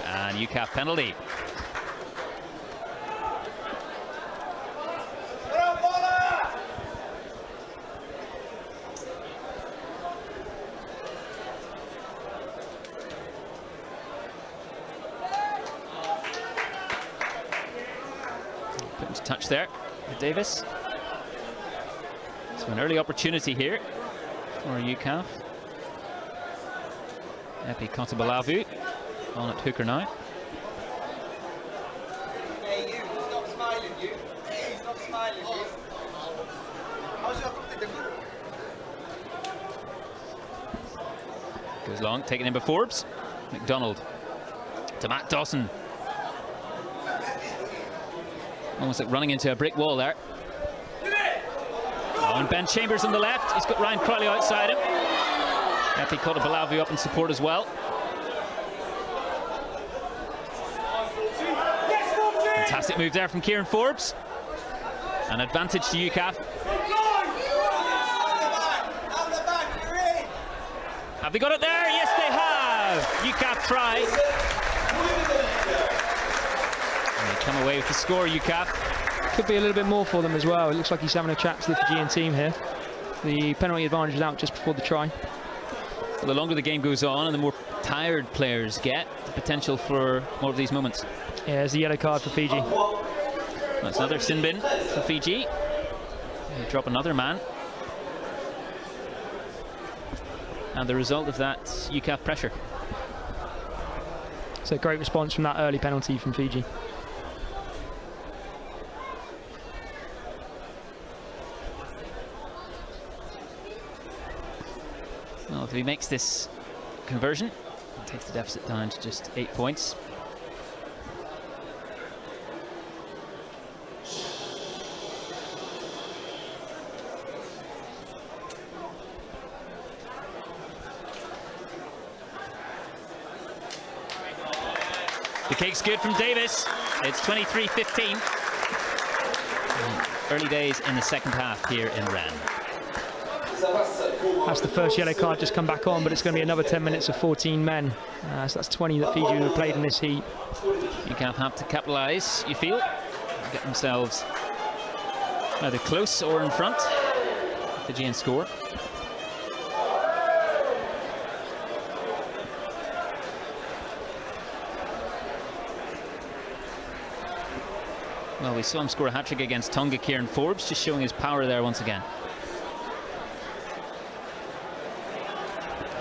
And UCAF penalty. touch there with Davis. So an early opportunity here for UCAF. Epi Kotabalavu on at hooker now. Hey, you, stop smiling, you. Hey, stop smiling, you. How's your foot? Goes long, taken in by Forbes. McDonald to Matt Dawson. Almost like running into a brick wall there. Oh, and Ben Chambers on the left. He's got Ryan Crowley outside him. Epi Kotabalavu up in support as well. Fantastic move there from Kieran Forbes. An advantage to UCAF. Have they got it there? Yes, they have. UCAF try. And they come away with the score, UCAF. Could be a little bit more for them as well. It looks like he's having a chat to the Fijian team here. The penalty advantage was out just before the try. Well, the longer the game goes on and the more tired players get, the potential for more of these moments. Yeah, there's the yellow card for Fiji. That's another sin bin for Fiji. They drop another man. And the result of that, UCAF pressure. So a great response from that early penalty from Fiji. Well, if he makes this conversion, it takes the deficit down to just 8 points. The kick's good from Davis. It's 23-15. Early days in the second half here in Rennes. That's the first yellow card just come back on, but it's going to be another 10 minutes of 14 men. So that's 20 that Fiji have played in this heat. UCAF have to capitalise, you feel, and get themselves either close or in front. Fijian score. Well, we saw him score a hat-trick against Tonga, Kieran Forbes, just showing his power there once again.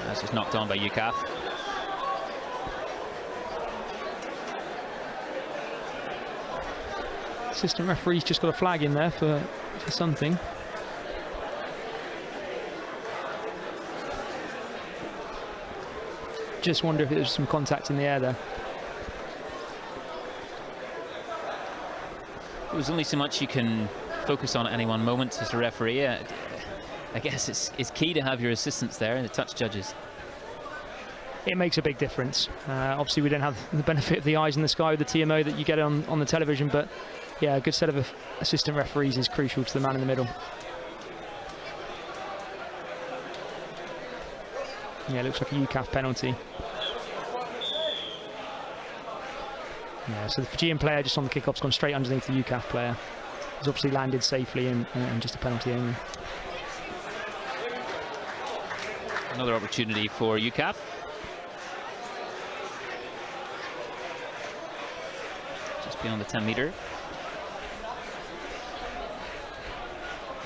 That's just knocked on by UCAF. Assistant referee's just got a flag in there for something. Just wonder if there's some contact in the air there. There's only so much you can focus on at any one moment as a referee. I guess it's key to have your assistants there and the touch judges. It makes a big difference. Obviously, we don't have the benefit of the eyes in the sky with the TMO that you get on the television, but yeah, a good set of assistant referees is crucial to the man in the middle. Yeah, it looks like a UCAF penalty. Yeah, so the Fijian player just on the kickoff's gone straight underneath the UCAF player. He's obviously landed safely and just a penalty only. Another opportunity for UCAF. Just beyond the 10-metre.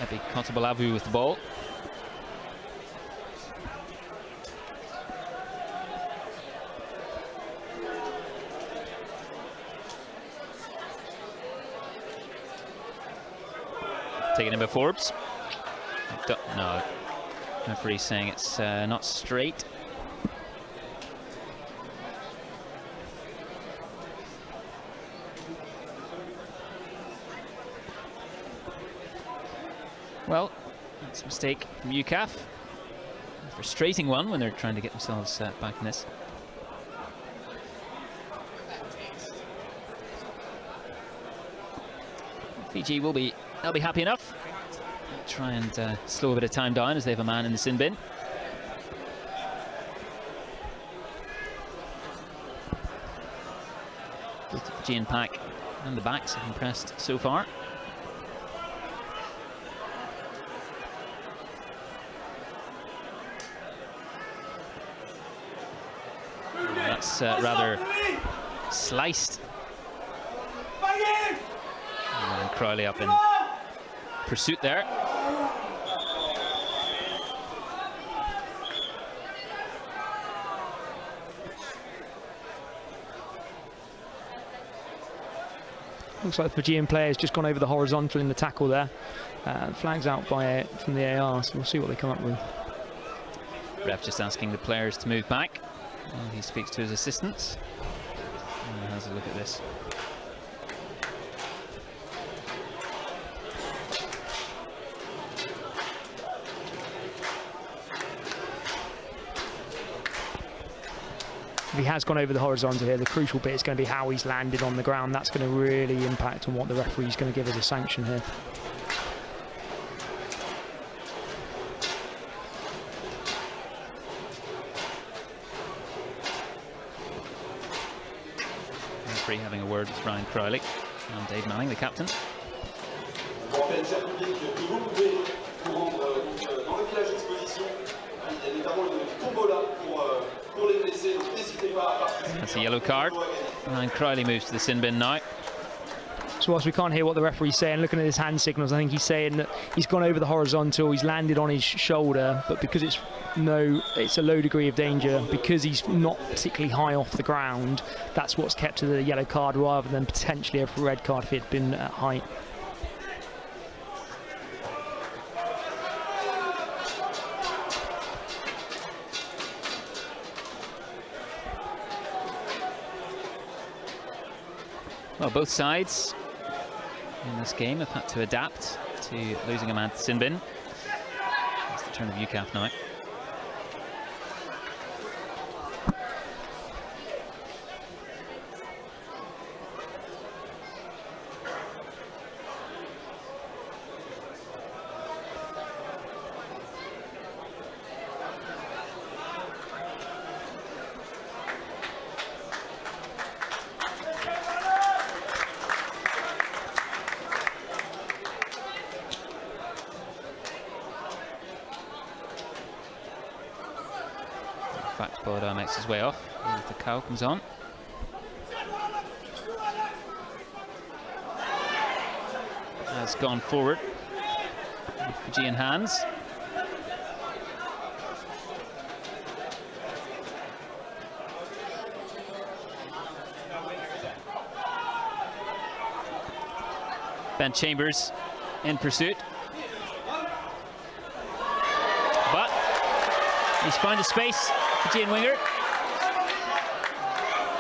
Epi Kotabalavu with the ball. Taken in by Forbes. No, referee saying it's not straight. Well, that's a mistake from UCAF. A frustrating one when they're trying to get themselves back in this. Fiji will be. They'll be happy enough. Try and slow a bit of time down as they have a man in the sin bin. Both the Fijian pack and the backs have impressed so far. That's rather sliced. Crowley up in pursuit there. Looks like the Fijian player has just gone over the horizontal in the tackle there. Flags out from the AR, so we'll see what they come up with. Ref just asking the players to move back. He speaks to his assistants and has a look at this. If he has gone over the horizontal here, the crucial bit is going to be how he's landed on the ground. That's going to really impact on what the referee's going to give as a sanction here. Referee having a word with Ryan Crowley and Dave Manning, the captain. That's a yellow card. Ryan Crowley moves to the sin bin now. So whilst we can't hear what the referee's saying, looking at his hand signals, I think he's saying that he's gone over the horizontal, he's landed on his shoulder, but because it's a low degree of danger, because he's not particularly high off the ground, that's what's kept to the yellow card rather than potentially a red card if he had been at height. Well, both sides in this game have had to adapt to losing a man to sin bin. It's the turn of UCAF now. Bodar makes his way off as the cow comes on. Has gone forward with Fijian hands. Ben Chambers in pursuit. But he's found a space. Fijian winger.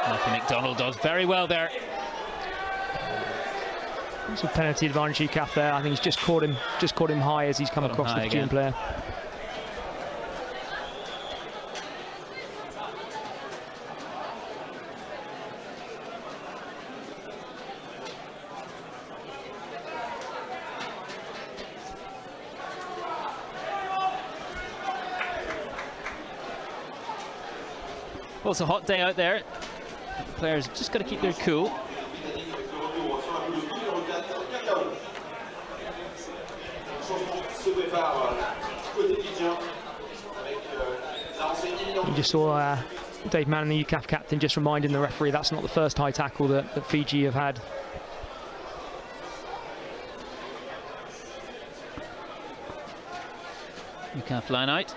Matthew McDonald does very well there. It's a penalty advantage UCAF there. I think he's just caught him high as he's come across the Fijian player. Well, it's a hot day out there. The players have just got to keep their cool. You just saw Dave Manning, the UCAF captain, just reminding the referee that's not the first high tackle that Fiji have had. UCAF line out.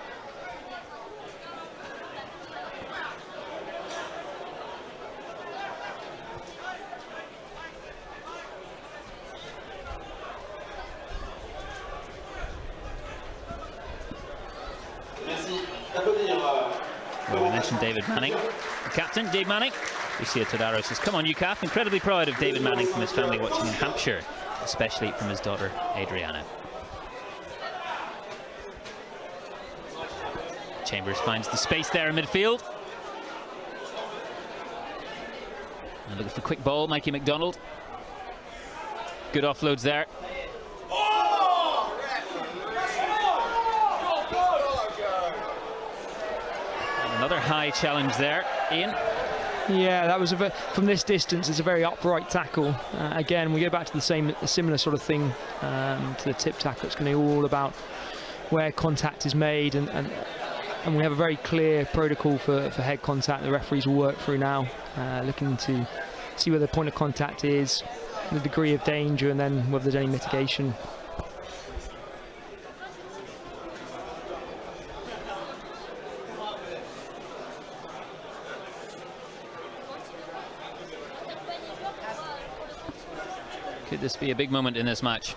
Well, I mentioned David Manning, the captain, Dave Manning. Lucia Todaro says, come on UCAF, incredibly proud of David Manning from his family watching in Hampshire, especially from his daughter Adriana. Chambers finds the space there in midfield. And looking for quick ball, Mikey McDonald. Good offloads there. Another high challenge there, Ian. Yeah, that was from this distance. It's a very upright tackle. Again, we go back to a similar sort of thing to the tip tackle. It's going to be all about where contact is made, and we have a very clear protocol for head contact. The referees will work through now, looking to see where the point of contact is, the degree of danger and then whether there's any mitigation. Could this be a big moment in this match?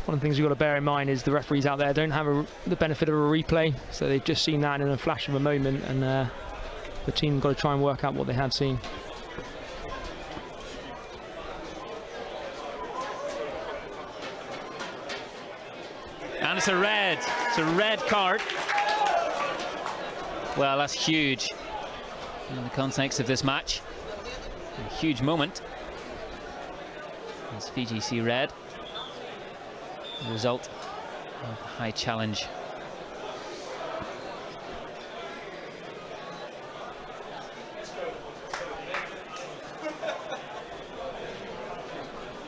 One of the things you've got to bear in mind is the referees out there don't have the benefit of a replay, so they've just seen that in a flash of a moment, and the team got to try and work out what they have seen. And it's a red. It's a red card. Well, that's huge in the context of this match. A huge moment. As Fiji see red. The result of a high challenge.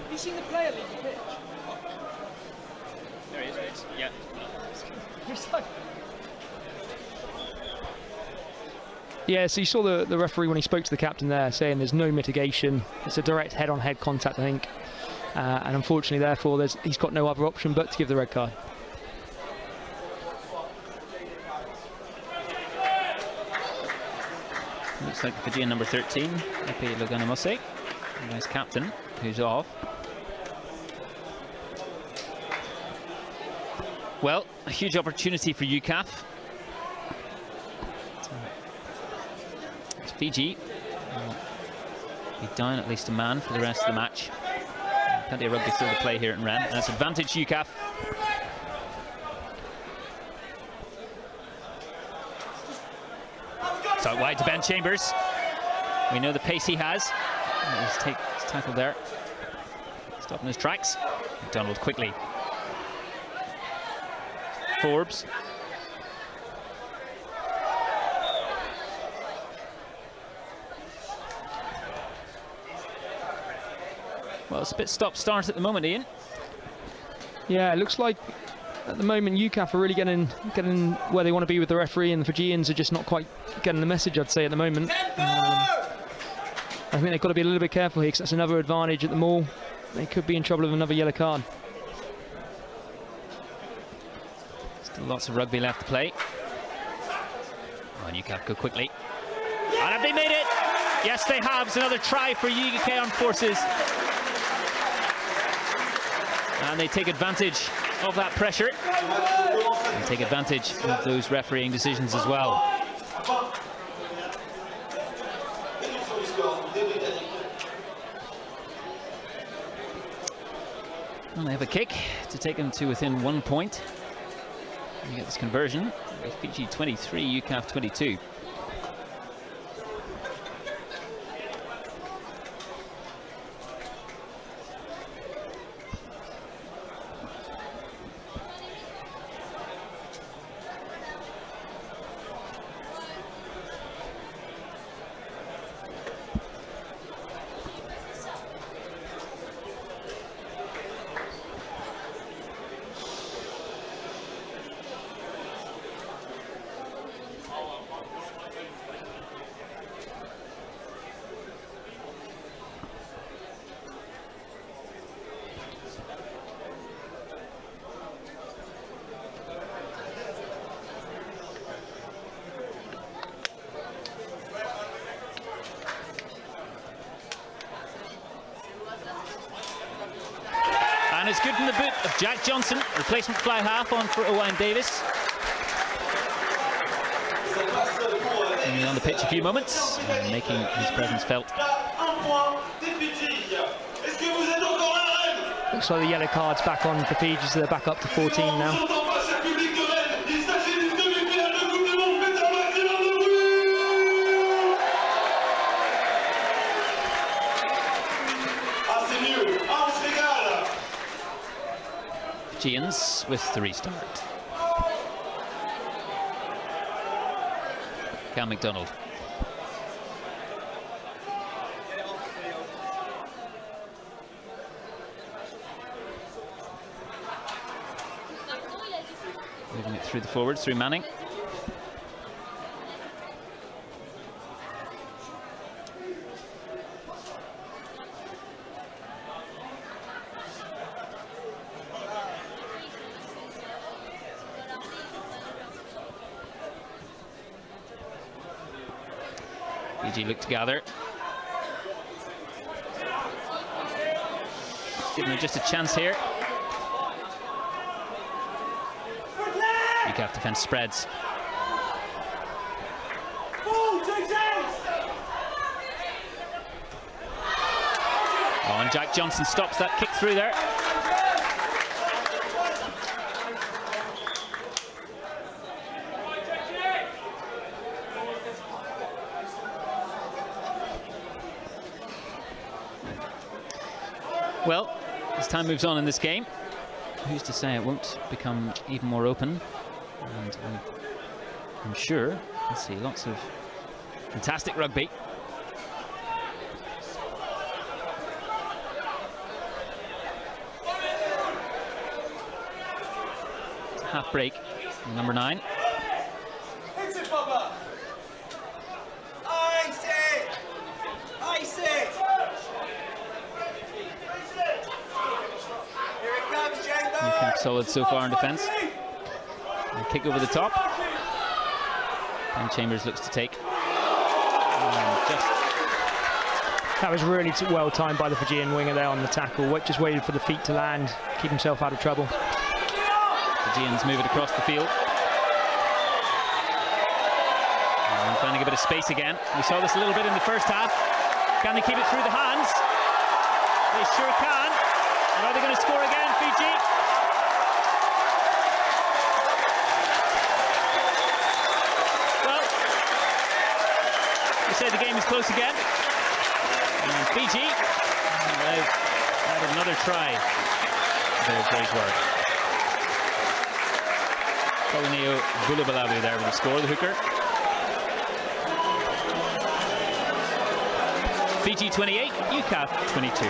Have you seen the player leave the pitch? There he is, Reese. Yeah. Yeah, so you saw the referee when he spoke to the captain there saying there's no mitigation. It's a direct head-on-head contact, I think. And unfortunately, therefore, he's got no other option but to give the red card. Looks like the Fijian number 13, Epi Loganamose, nice captain, who's off. Well, a huge opportunity for UCAF. It's Fiji. Be down at least a man for the rest of the match. Plenty of rugby still to play here at Ren, and that's advantage UCAF. So wide to Ben Chambers. We know the pace he has. He's tackled there. Stopping his tracks. McDonald quickly. Forbes. Well, it's a bit stop-start at the moment, Ian. Yeah, it looks like at the moment UCAF are really getting where they want to be with the referee, and the Fijians are just not quite getting the message, I'd say, at the moment. I think they've got to be a little bit careful here, because that's another advantage at the maul. They could be in trouble with another yellow card. Still lots of rugby left to play. Oh, and UCAF go quickly. And have they made it? Yes, they have. It's another try for UK Armed Forces. And they take advantage of that pressure. And take advantage of those refereeing decisions as well. And they have a kick to take them to within 1 point. And you get this conversion. Fiji 23, UCAF 22. And it's good from the boot of Jack Johnson. Replacement fly half on for Owain Davis. Only on the pitch a few moments and making his presence felt. Looks like the yellow card's back on for Fiji, so they're back up to 14 now. Fijians with the restart. Cam McDonald. Moving it through the forwards, through Manning. Fiji look to gather. Giving them just a chance here. UCAF defence spreads. Oh, and Jack Johnson stops that kick through there. Well, as time moves on in this game, who's to say it won't become even more open? And I'm sure we'll see lots of fantastic rugby. Half break, number 9. Hits it, Bubba! Ice it! Ice it! Here it comes, Chamber! UCAF solid so far in defence. And kick over the top. And Chambers looks to take. That was really well timed by the Fijian winger there on the tackle. Just waited for the feet to land, keep himself out of trouble. Fijians move it across the field. And finding a bit of space again. We saw this a little bit in the first half. Can they keep it through the hands? They sure can. And are they going to score again, Fiji? Well, we say the game is close again. And Fiji, they've added another try. Their great work. Paulinho Bulabalabu there with the score, the hooker. Fiji 28, UCAF 22.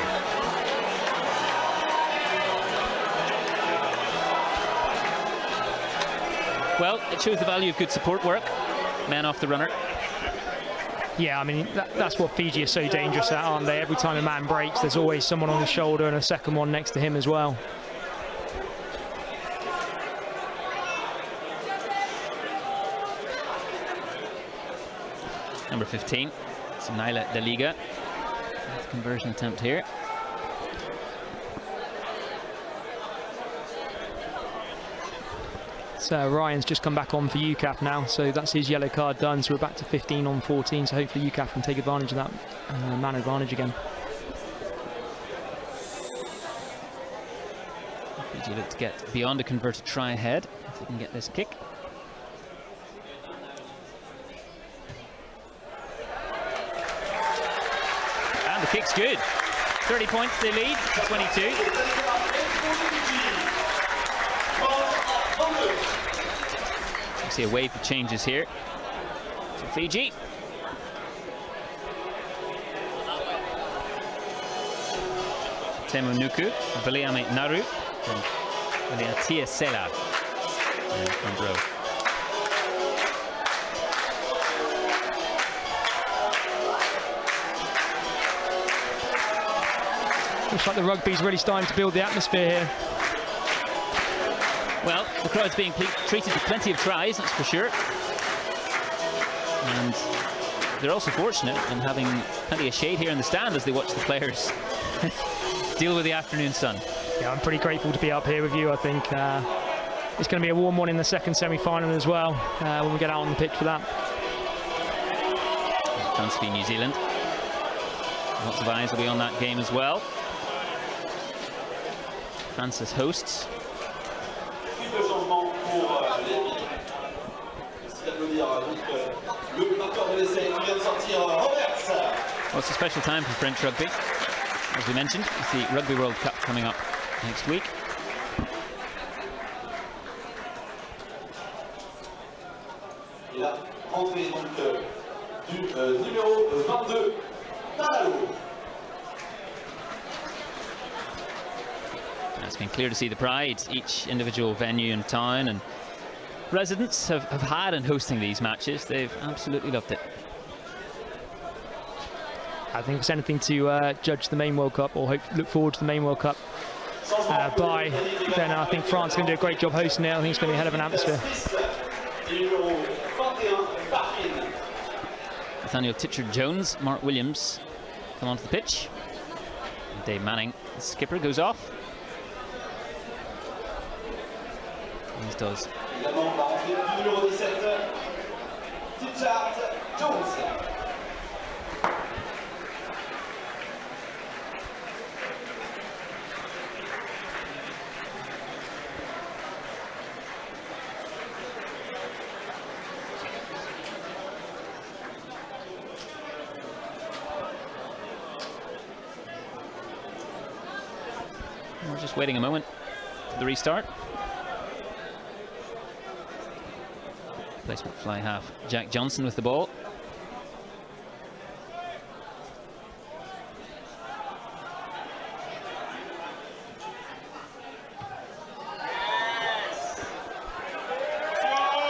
Well, it shows the value of good support work. Man off the runner. Yeah, I mean, that's what Fiji is so dangerous at, aren't they? Every time a man breaks, there's always someone on the shoulder and a second one next to him as well. Number 15, it's Naila De Liga. Conversion attempt here. So Ryan's just come back on for UCAF now, so that's his yellow card done. So we're back to 15 on 14, so hopefully UCAF can take advantage of that man advantage again. Fiji look to get beyond a converted try ahead if they can get this kick. And the kick's good. 30 points they lead to 22. You see a wave of changes here for Fiji. Temu Nuku, Viliame Naru, and Viliatia Sela in the front row. Looks like the rugby's really starting to build the atmosphere here. Well, the crowd's being treated to plenty of tries, that's for sure. And they're also fortunate in having plenty of shade here in the stand as they watch the players deal with the afternoon sun. Yeah, I'm pretty grateful to be up here with you. I think it's going to be a warm one in the second semi-final as well when we get out on the pitch for that. France v New Zealand. Lots of eyes will be on that game as well. France as hosts. Well, it's a special time for French rugby. As we mentioned, it's the Rugby World Cup coming up next week. It's been clear to see the pride each individual venue and town and residents have had in hosting these matches. They've absolutely loved it. I think if it's anything to judge the main World Cup or look forward to the main World Cup by, then I think France is going to do a great job hosting it. I think it's going to be a hell of an atmosphere. Nathaniel Titchard-Jones, Mark Williams come onto the pitch. And Dave Manning, the skipper, goes off. As does we're just waiting a moment for the restart. Placement fly half. Jack Johnson with the ball.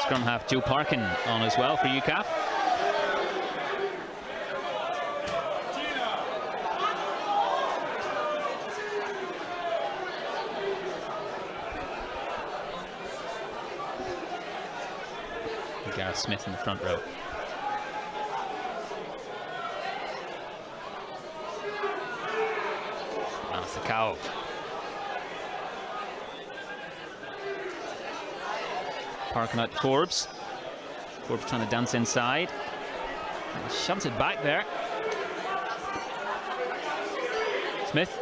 Scrum half Joe Parkin on as well for UCAF. Gareth Smith in the front row. That's the cow. Parking out Forbes. Forbes trying to dance inside. And shoves it back there. Smith.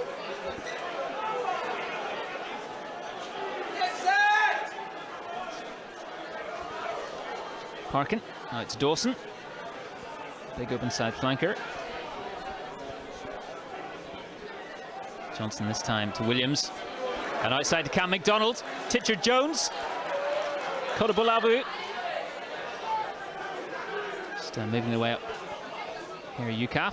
Parkin, now it's Dawson. Big open side flanker. Johnson this time to Williams. And outside to Cam McDonald. Titchard-Jones. Kodabolavu. Just moving the way up here, UCAF.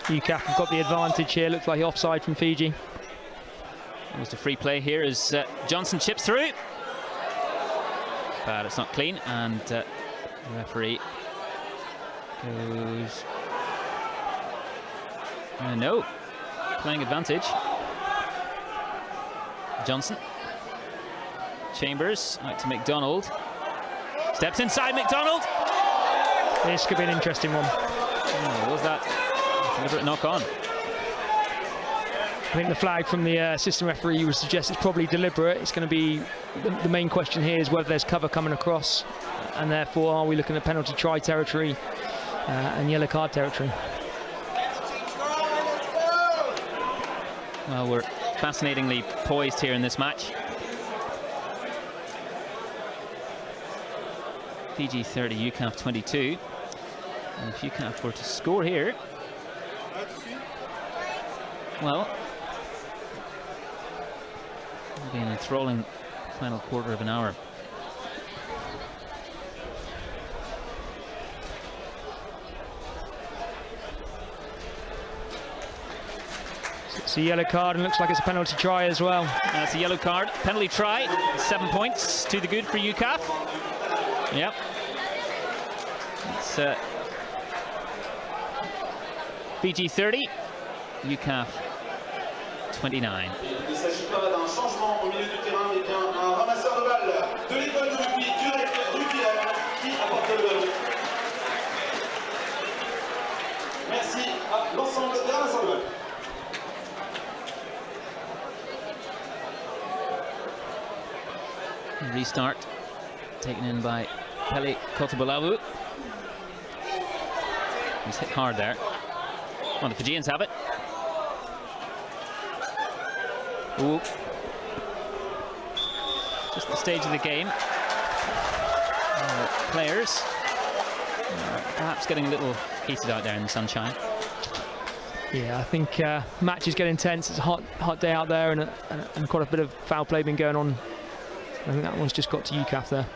UCAF have got the advantage here. Looks like offside from Fiji. Almost a free play here as Johnson chips through. But it's not clean, and the referee goes... no, playing advantage. Johnson. Chambers, out to McDonald. Steps inside McDonald. This could be an interesting one. Oh, what was that? Deliberate knock on. I think the flag from the assistant referee would suggest it's probably deliberate. It's going to be the main question here is whether there's cover coming across, and therefore are we looking at penalty try territory and yellow card territory. Well, we're fascinatingly poised here in this match. Fiji 30, UCAF 22. And if UCAF were to score here, well, it'll be an enthralling final quarter of an hour. It's a yellow card and looks like it's a penalty try as well. It's a yellow card, penalty try, 7 points to the good for UCAF. Yep. It's Fiji 30, UCAF 29. Il ne s'agit pas d'un changement au milieu du terrain, mais bien un ramasseur de balles de l'école de rugby du Rugby qui apporte le ballon. Merci à l'ensemble des ramasseurs de balles. Restart taken in by Pele Kodabolavu. He's hit hard there. Well, the Fijians have it. Ooh. Just the stage of the game. Players perhaps getting a little heated out there in the sunshine. Yeah, I think matches get intense. It's a hot day out there, and quite a bit of foul play been going on. I think that one's just got to UCAF there.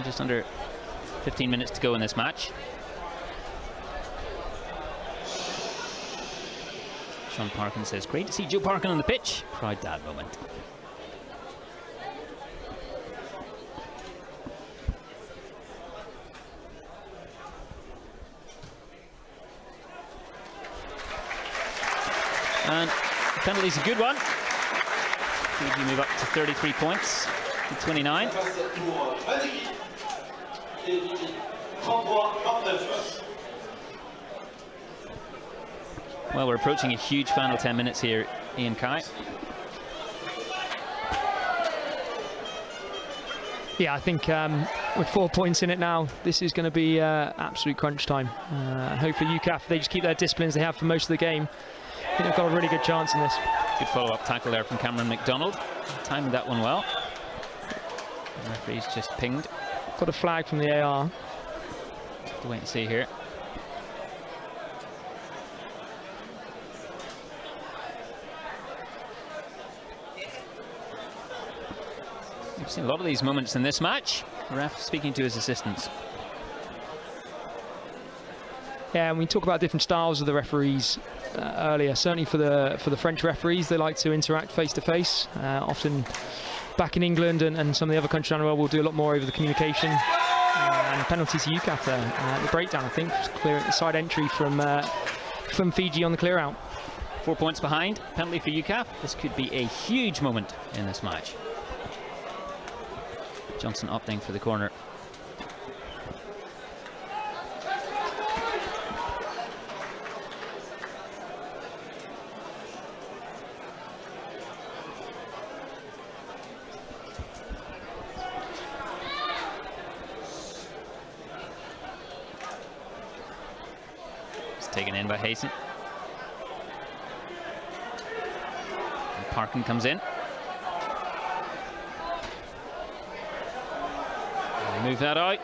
just under 15 minutes to go in this match. Sean Parkin says, great to see Joe Parkin on the pitch. Proud dad moment. And the penalty's a good one. Fiji move up to 33 points to 29. Well, we're approaching a huge final 10 minutes here, Ian Kai. Yeah, I think with 4 points in it now, this is going to be absolute crunch time. Hopefully UCAF, they just keep their disciplines they have for most of the game. I think they've got a really good chance in this. Good follow-up tackle there from Cameron McDonald. Timed that one well. The referee's just pinged. Got a flag from the AR. Have to wait and see here. We've seen a lot of these moments in this match. The ref speaking to his assistants. Yeah, and we talk about different styles of the referees earlier. Certainly for the French referees, they like to interact face to face. Often back in England and some of the other countries around the world will do a lot more over the communication. And penalty to UCAF there. The breakdown, I think, clear the side entry from Fiji on the clear out. 4 points behind. Penalty for UCAF. This could be a huge moment in this match. Johnson opting for the corner. It's taken in by Hayson. And Parkin comes in. Move that out.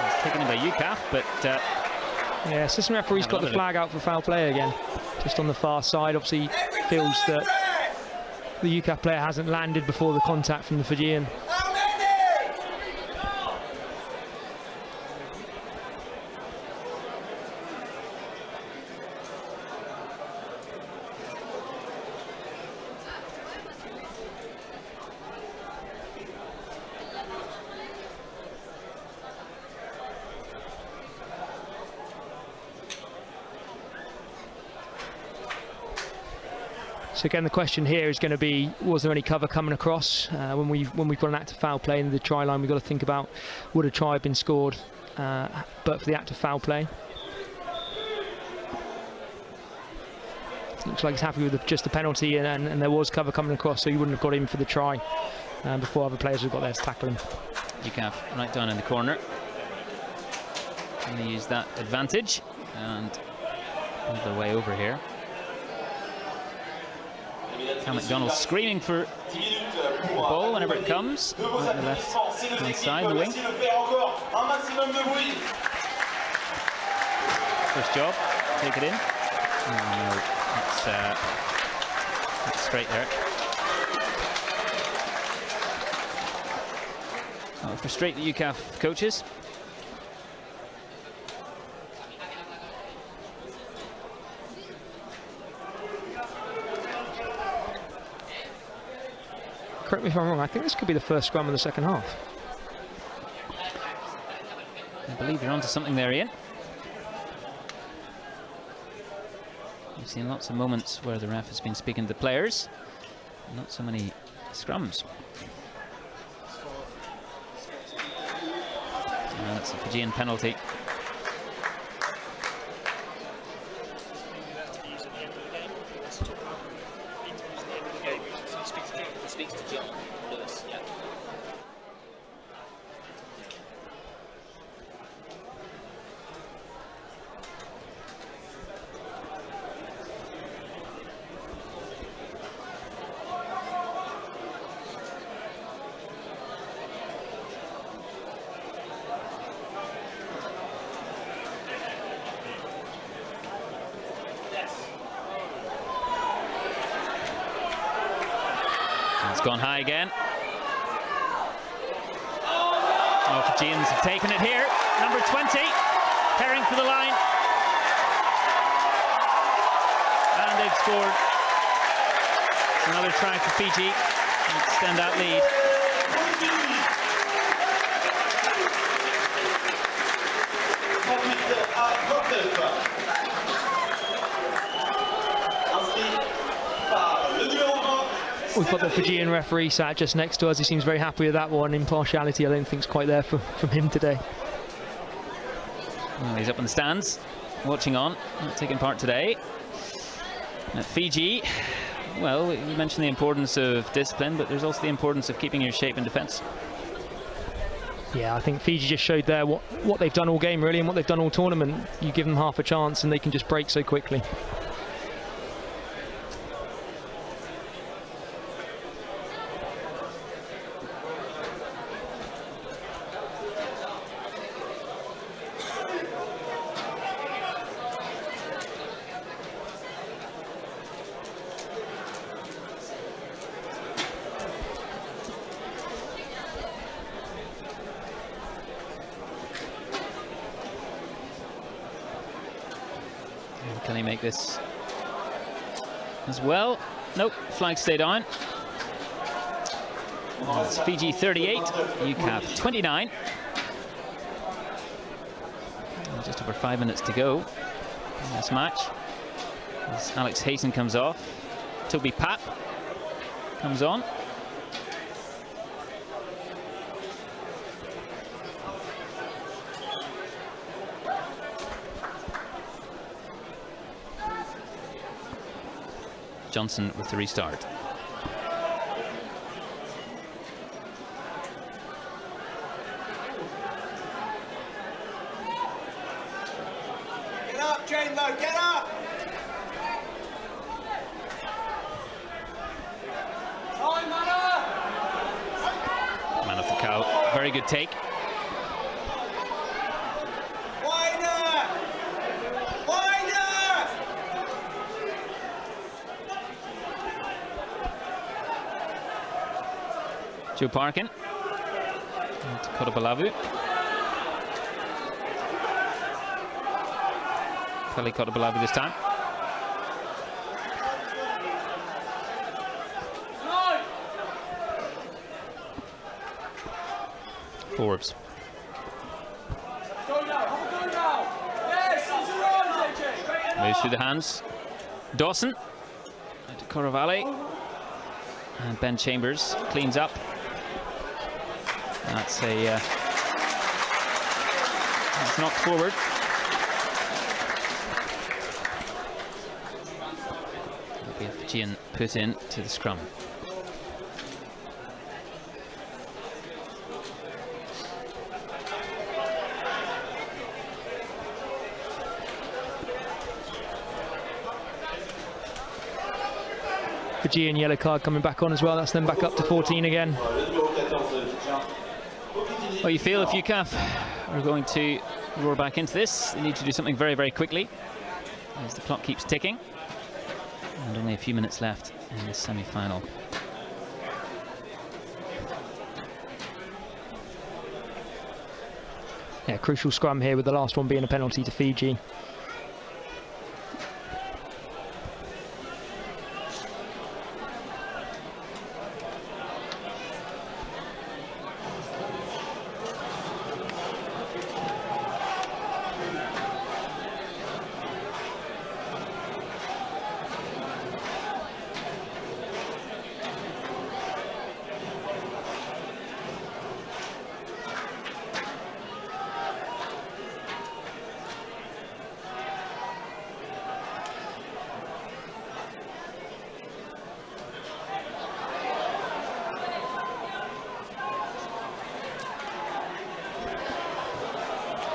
It's taken in by UCAF, but yeah, assistant referee's got the flag out for foul play again, just on the far side. Obviously feels that the UCAF player hasn't landed before the contact from the Fijian. So again, the question here is going to be: was there any cover coming across when we've got an active foul play in the try line? We've got to think about, would a try have been scored, but for the active foul play. It looks like he's happy with just the penalty, and there was cover coming across, so he wouldn't have got in for the try before other players have got there to tackle him. UCAF right down in the corner. And they use that advantage and move their way over here. Cam McDonald screaming for the ball whenever it comes. Right the left hand side, the wing. First job, take it in. Oh no, that's straight there. That'll frustrate the UCAF coaches. Correct me if I'm wrong, I think this could be the first scrum of the second half. I believe you're onto something there, Ian. We've seen lots of moments where the ref has been speaking to the players, not so many scrums. And that's a Fijian penalty. It's gone high again. Oh, Fijians have taken it here. Number 20, herring for the line. And they've scored. It's another try for Fiji. Extend that lead. We've got the Fijian referee sat just next to us. He seems very happy with that one. Impartiality, I don't think, is quite there from him today. Well, he's up in the stands, watching on, not taking part today. At Fiji, well, you mentioned the importance of discipline, but there's also the importance of keeping your shape in defence. Yeah, I think Fiji just showed there what they've done all game, really, and what they've done all tournament. You give them half a chance and they can just break so quickly. Can he make this as well? Nope, flag stayed on. It's Fiji 38, UCAF 29. Just over 5 minutes to go in this match. As Alex Hayson comes off, Toby Papp comes on. Johnson with the restart. Get up, Jane-Lo, get up! Man off the cow, very good take. Joe Parkin to Kotobalavu. Kelly Kotobalavu this time. Forbes. Moves through the hands. Dawson to Korovale. And Ben Chambers cleans up. That's a that's knocked forward. There'll be a Fijian put in to the scrum. Fijian yellow card coming back on as well. That's then back up to 14 again. Well, you feel if UCAF are going to roar back into this, they need to do something very, very quickly as the clock keeps ticking. And only a few minutes left in this semi-final. Yeah, crucial scrum here with the last one being a penalty to Fiji.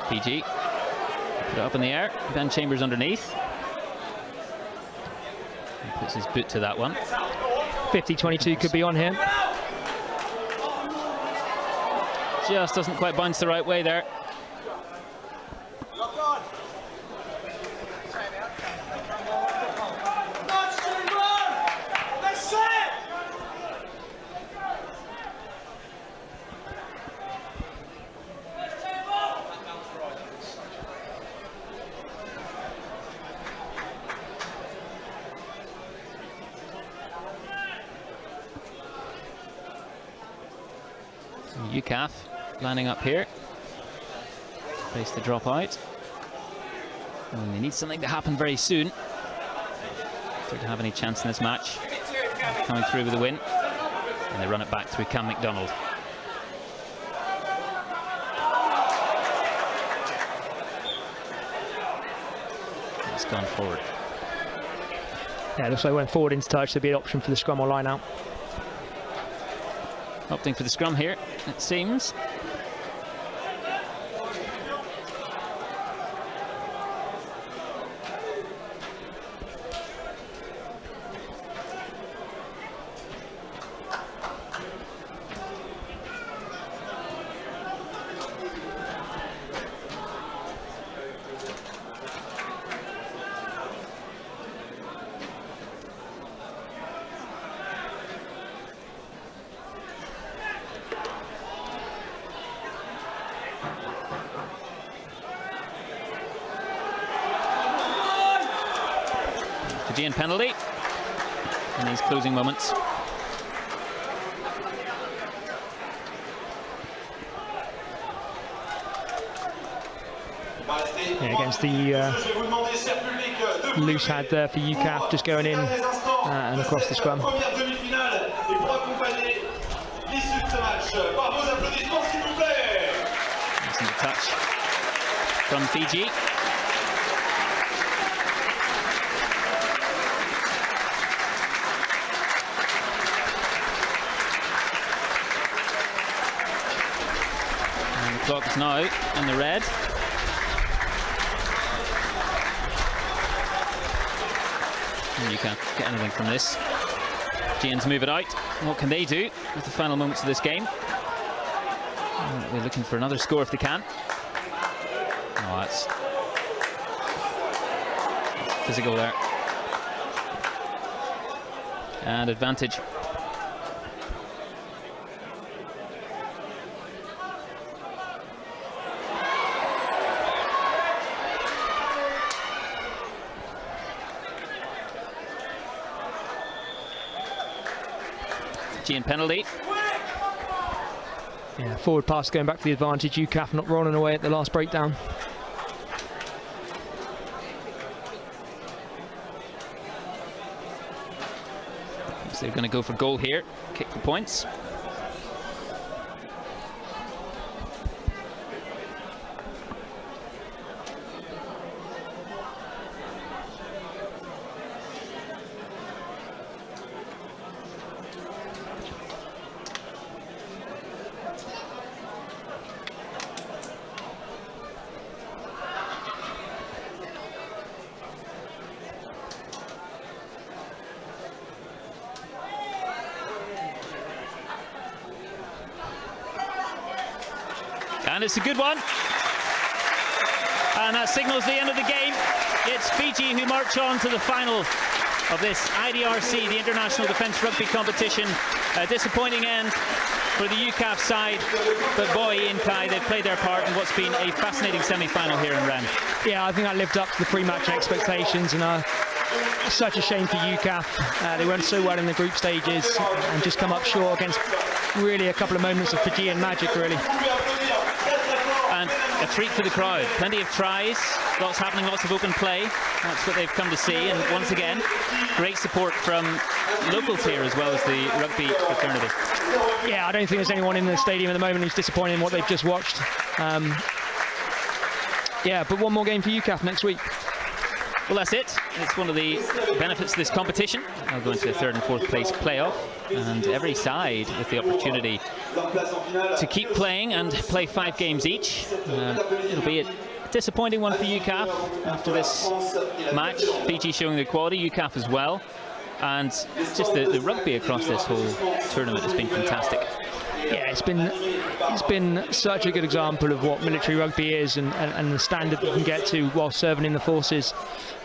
Fiji put it up in the air. Ben Chambers underneath. He puts his boot to that one. 50-22 could be on here. Just doesn't quite bounce the right way there. UCAF lining up here. Face the dropout. And they need something to happen very soon if they're to have any chance in this match. Coming through with a win. And they run it back through Cam McDonald. It's gone forward. Yeah, looks like went forward into touch. There'll be an option for the scrum or line out. Opting for the scrum here, it seems. Fijian penalty in these closing moments. Yeah, against the loose head there for UCAF, just going in and across the scrum. Decent touch from Fiji. And the clock is now in the red. And you can't get anything from this. Fijians move it out. What can they do with the final moments of this game? They're looking for another score if they can. Oh, that's physical there. And advantage. Fijian penalty. Yeah, forward pass going back for the advantage. UCAF not rolling away at the last breakdown. So they're going to go for goal here. Kick for points. And it's a good one. And that signals the end of the game. It's Fiji who march on to the final of this IDRC, the International Defence Rugby Competition. A disappointing end for the UCAF side, but boy, Ian Kai, they've played their part in what's been a fascinating semi-final here in Rennes. Yeah, I think that lived up to the pre-match expectations, and such a shame for UCAF. They went so well in the group stages and just come up short against really a couple of moments of Fijian magic, really. And a treat for the crowd. Plenty of tries, lots happening, lots of open play. That's what they've come to see. And once again, great support from locals here as well as the rugby fraternity. Yeah, I don't think there's anyone in the stadium at the moment who's disappointed in what they've just watched. Yeah, but one more game for UCAF next week. Well, that's it. It's one of the benefits of this competition. They'll go into the third and fourth place playoff, and every side with the opportunity to keep playing and play 5 games each. It'll be a disappointing one for UCAF after this match. Fiji showing their quality, UCAF as well, and just the rugby across this whole tournament has been fantastic. Yeah, it's been such a good example of what military rugby is and the standard that you can get to while serving in the forces,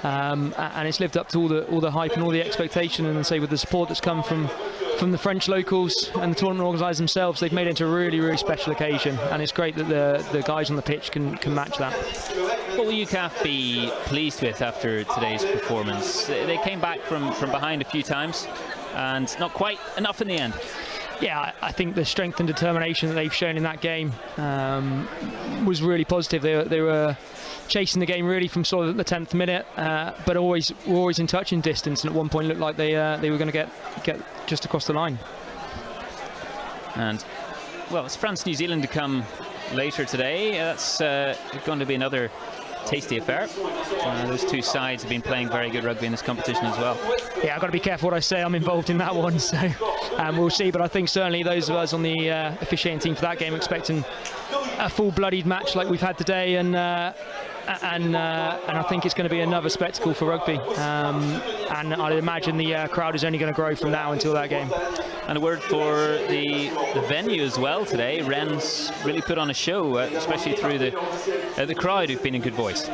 and it's lived up to all the hype and all the expectation, and say with the support that's come from the French locals and the tournament organisers themselves, they've made it into a really, really special occasion, and it's great that the guys on the pitch can match that. What will UCAF be pleased with after today's performance? They came back from behind a few times and not quite enough in the end. yeah, I think the strength and determination that they've shown in that game was really positive. They were chasing the game really from sort of the 10th minute, but were always in touching distance, and at one point looked like they were going to get just across the line. And well, it's France-New Zealand to come later today. That's going to be another tasty affair. Those two sides have been playing very good rugby in this competition as well. Yeah, I've got to be careful what I say. I'm involved in that one, so we'll see. But I think certainly those of us on the officiating team for that game are expecting a full-bloodied match like we've had today, and I think it's going to be another spectacle for rugby. And I'd imagine the crowd is only going to grow from now until that game. And a word for the venue as well today. Rennes really put on a show, especially through the crowd who've been in good voice.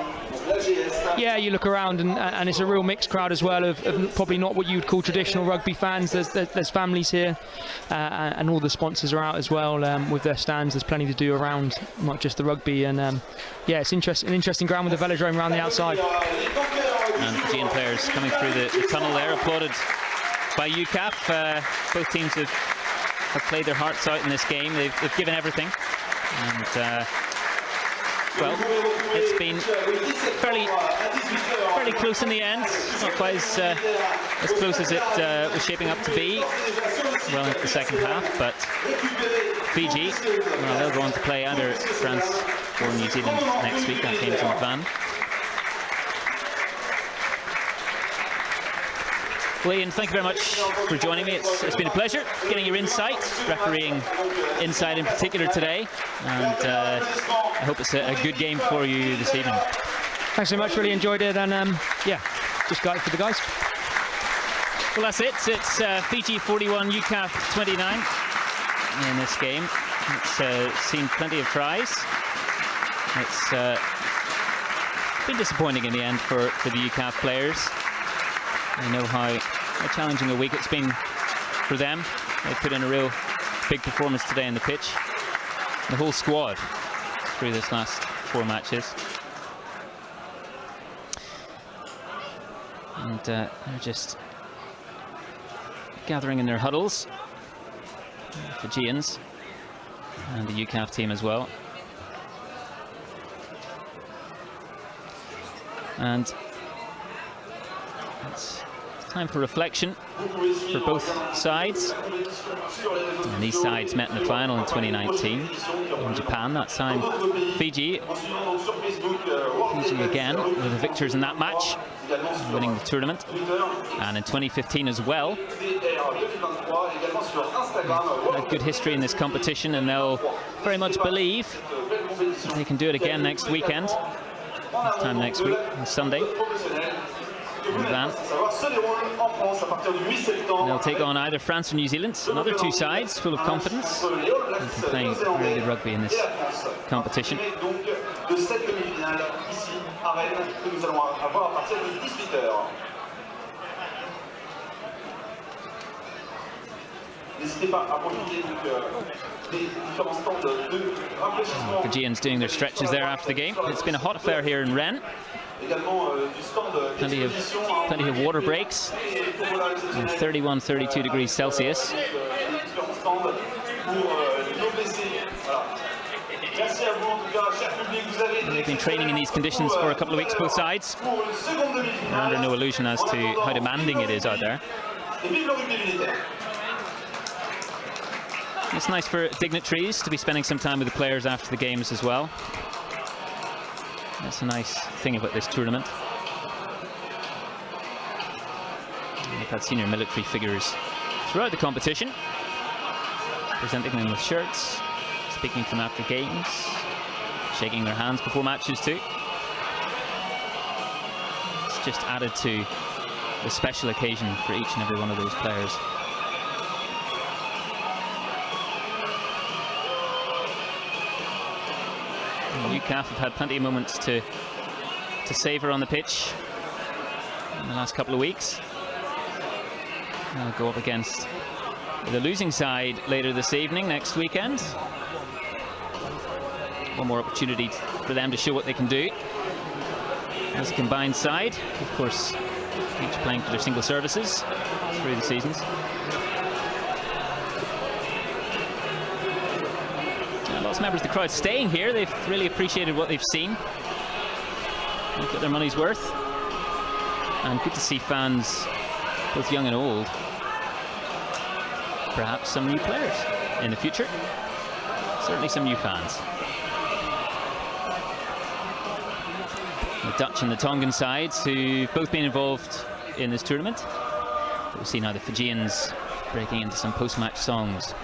Yeah, you look around and it's a real mixed crowd as well of probably not what you'd call traditional rugby fans. There's families here, and all the sponsors are out as well with their stands. There's plenty to do around, not just the rugby. And yeah, it's an interesting ground with the velodrome around the outside. And Fijian players coming through the tunnel there, applauded by UCAF. Both teams have played their hearts out in this game. They've given everything. And well, it's been fairly close in the end. Not quite as close as it was shaping up to be well into the second half, but Fiji, well, they'll go on to play either France or New Zealand next week. That game's in the van. Well, Ian, thank you very much for joining me. It's been a pleasure getting your insight, refereeing insight in particular today, and I hope it's a good game for you this evening. Thanks so much, really enjoyed it, and yeah, just got it for the guys. Well, that's it. It's Fiji 41, UCAF 29 in this game. It's seen plenty of tries. It's been disappointing in the end for the UCAF players. I know how challenging a week it's been for them. They put in a real big performance today in the pitch. The whole squad through this last 4 matches. And they're just gathering in their huddles. The Fijians and the UCAF team as well. And it's time for reflection for both sides. And these sides met in the final in 2019 in Japan. That time Fiji again were the victors in that match, winning the tournament. And in 2015 as well. They have good history in this competition, and they'll very much believe that they can do it again next weekend. This time next week, on Sunday. Van. They'll take on either France or New Zealand. Another two sides full of confidence and playing really good rugby in this competition. Fijians doing their stretches there after the game. It's been a hot affair here in Rennes. Plenty of water breaks, 31, 32 degrees Celsius. They've been training in these conditions for a couple of weeks, both sides. They're under no illusion as to how demanding it is out there. It's nice for dignitaries to be spending some time with the players after the games as well. That's a nice thing about this tournament. We've had senior military figures throughout the competition, presenting them with shirts, speaking to them after games, shaking their hands before matches too. It's just added to the special occasion for each and every one of those players. UCAF have had plenty of moments to savour on the pitch in the last couple of weeks. They'll go up against the losing side later this evening, next weekend. One more opportunity for them to show what they can do as a combined side. Of course, each playing for their single services through the seasons. most members of the crowd staying here. They've really appreciated what they've seen. They've got their money's worth. And good to see fans, both young and old. Perhaps some new players in the future. Certainly some new fans. The Dutch and the Tongan sides, who've both been involved in this tournament. We'll see now the Fijians breaking into some post-match songs.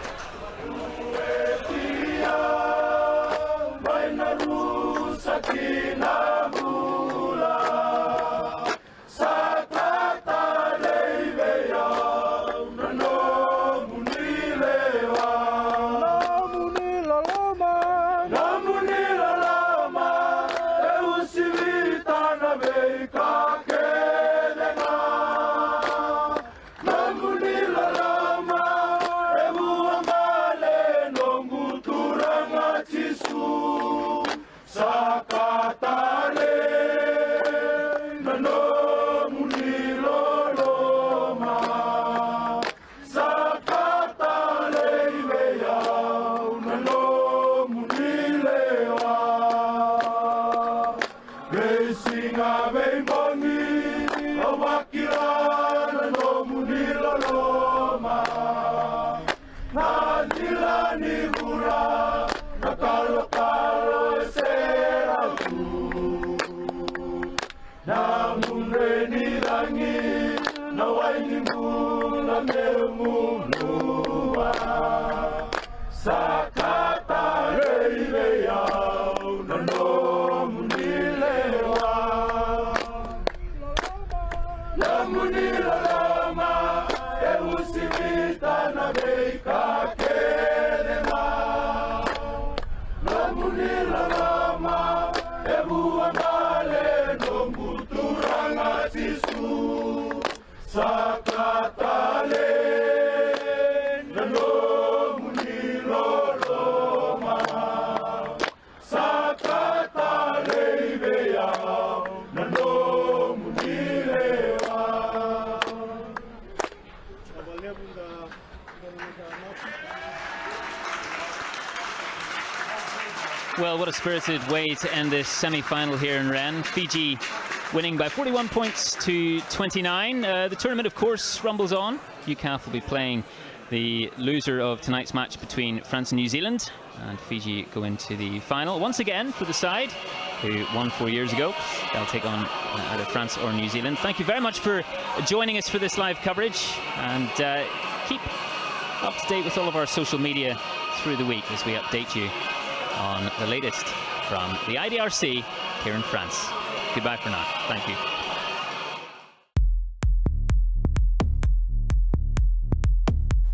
Well, what a spirited way to end this semi-final here in Rennes. Fiji winning by 41 points to 29. The tournament, of course, rumbles on. UCAF will be playing the loser of tonight's match between France and New Zealand, and Fiji go into the final once again for the side who won 4 years ago. They'll take on either France or New Zealand. Thank you very much for joining us for this live coverage, and keep up to date with all of our social media through the week as we update you on the latest from the IDRC here in France. Goodbye for now. Thank you.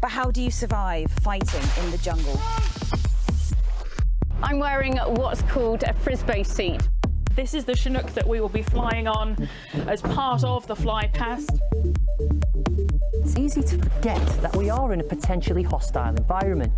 But how do you survive fighting in the jungle? I'm wearing what's called a Frisbee seat. This is the Chinook that we will be flying on as part of the fly past. It's easy to forget that we are in a potentially hostile environment.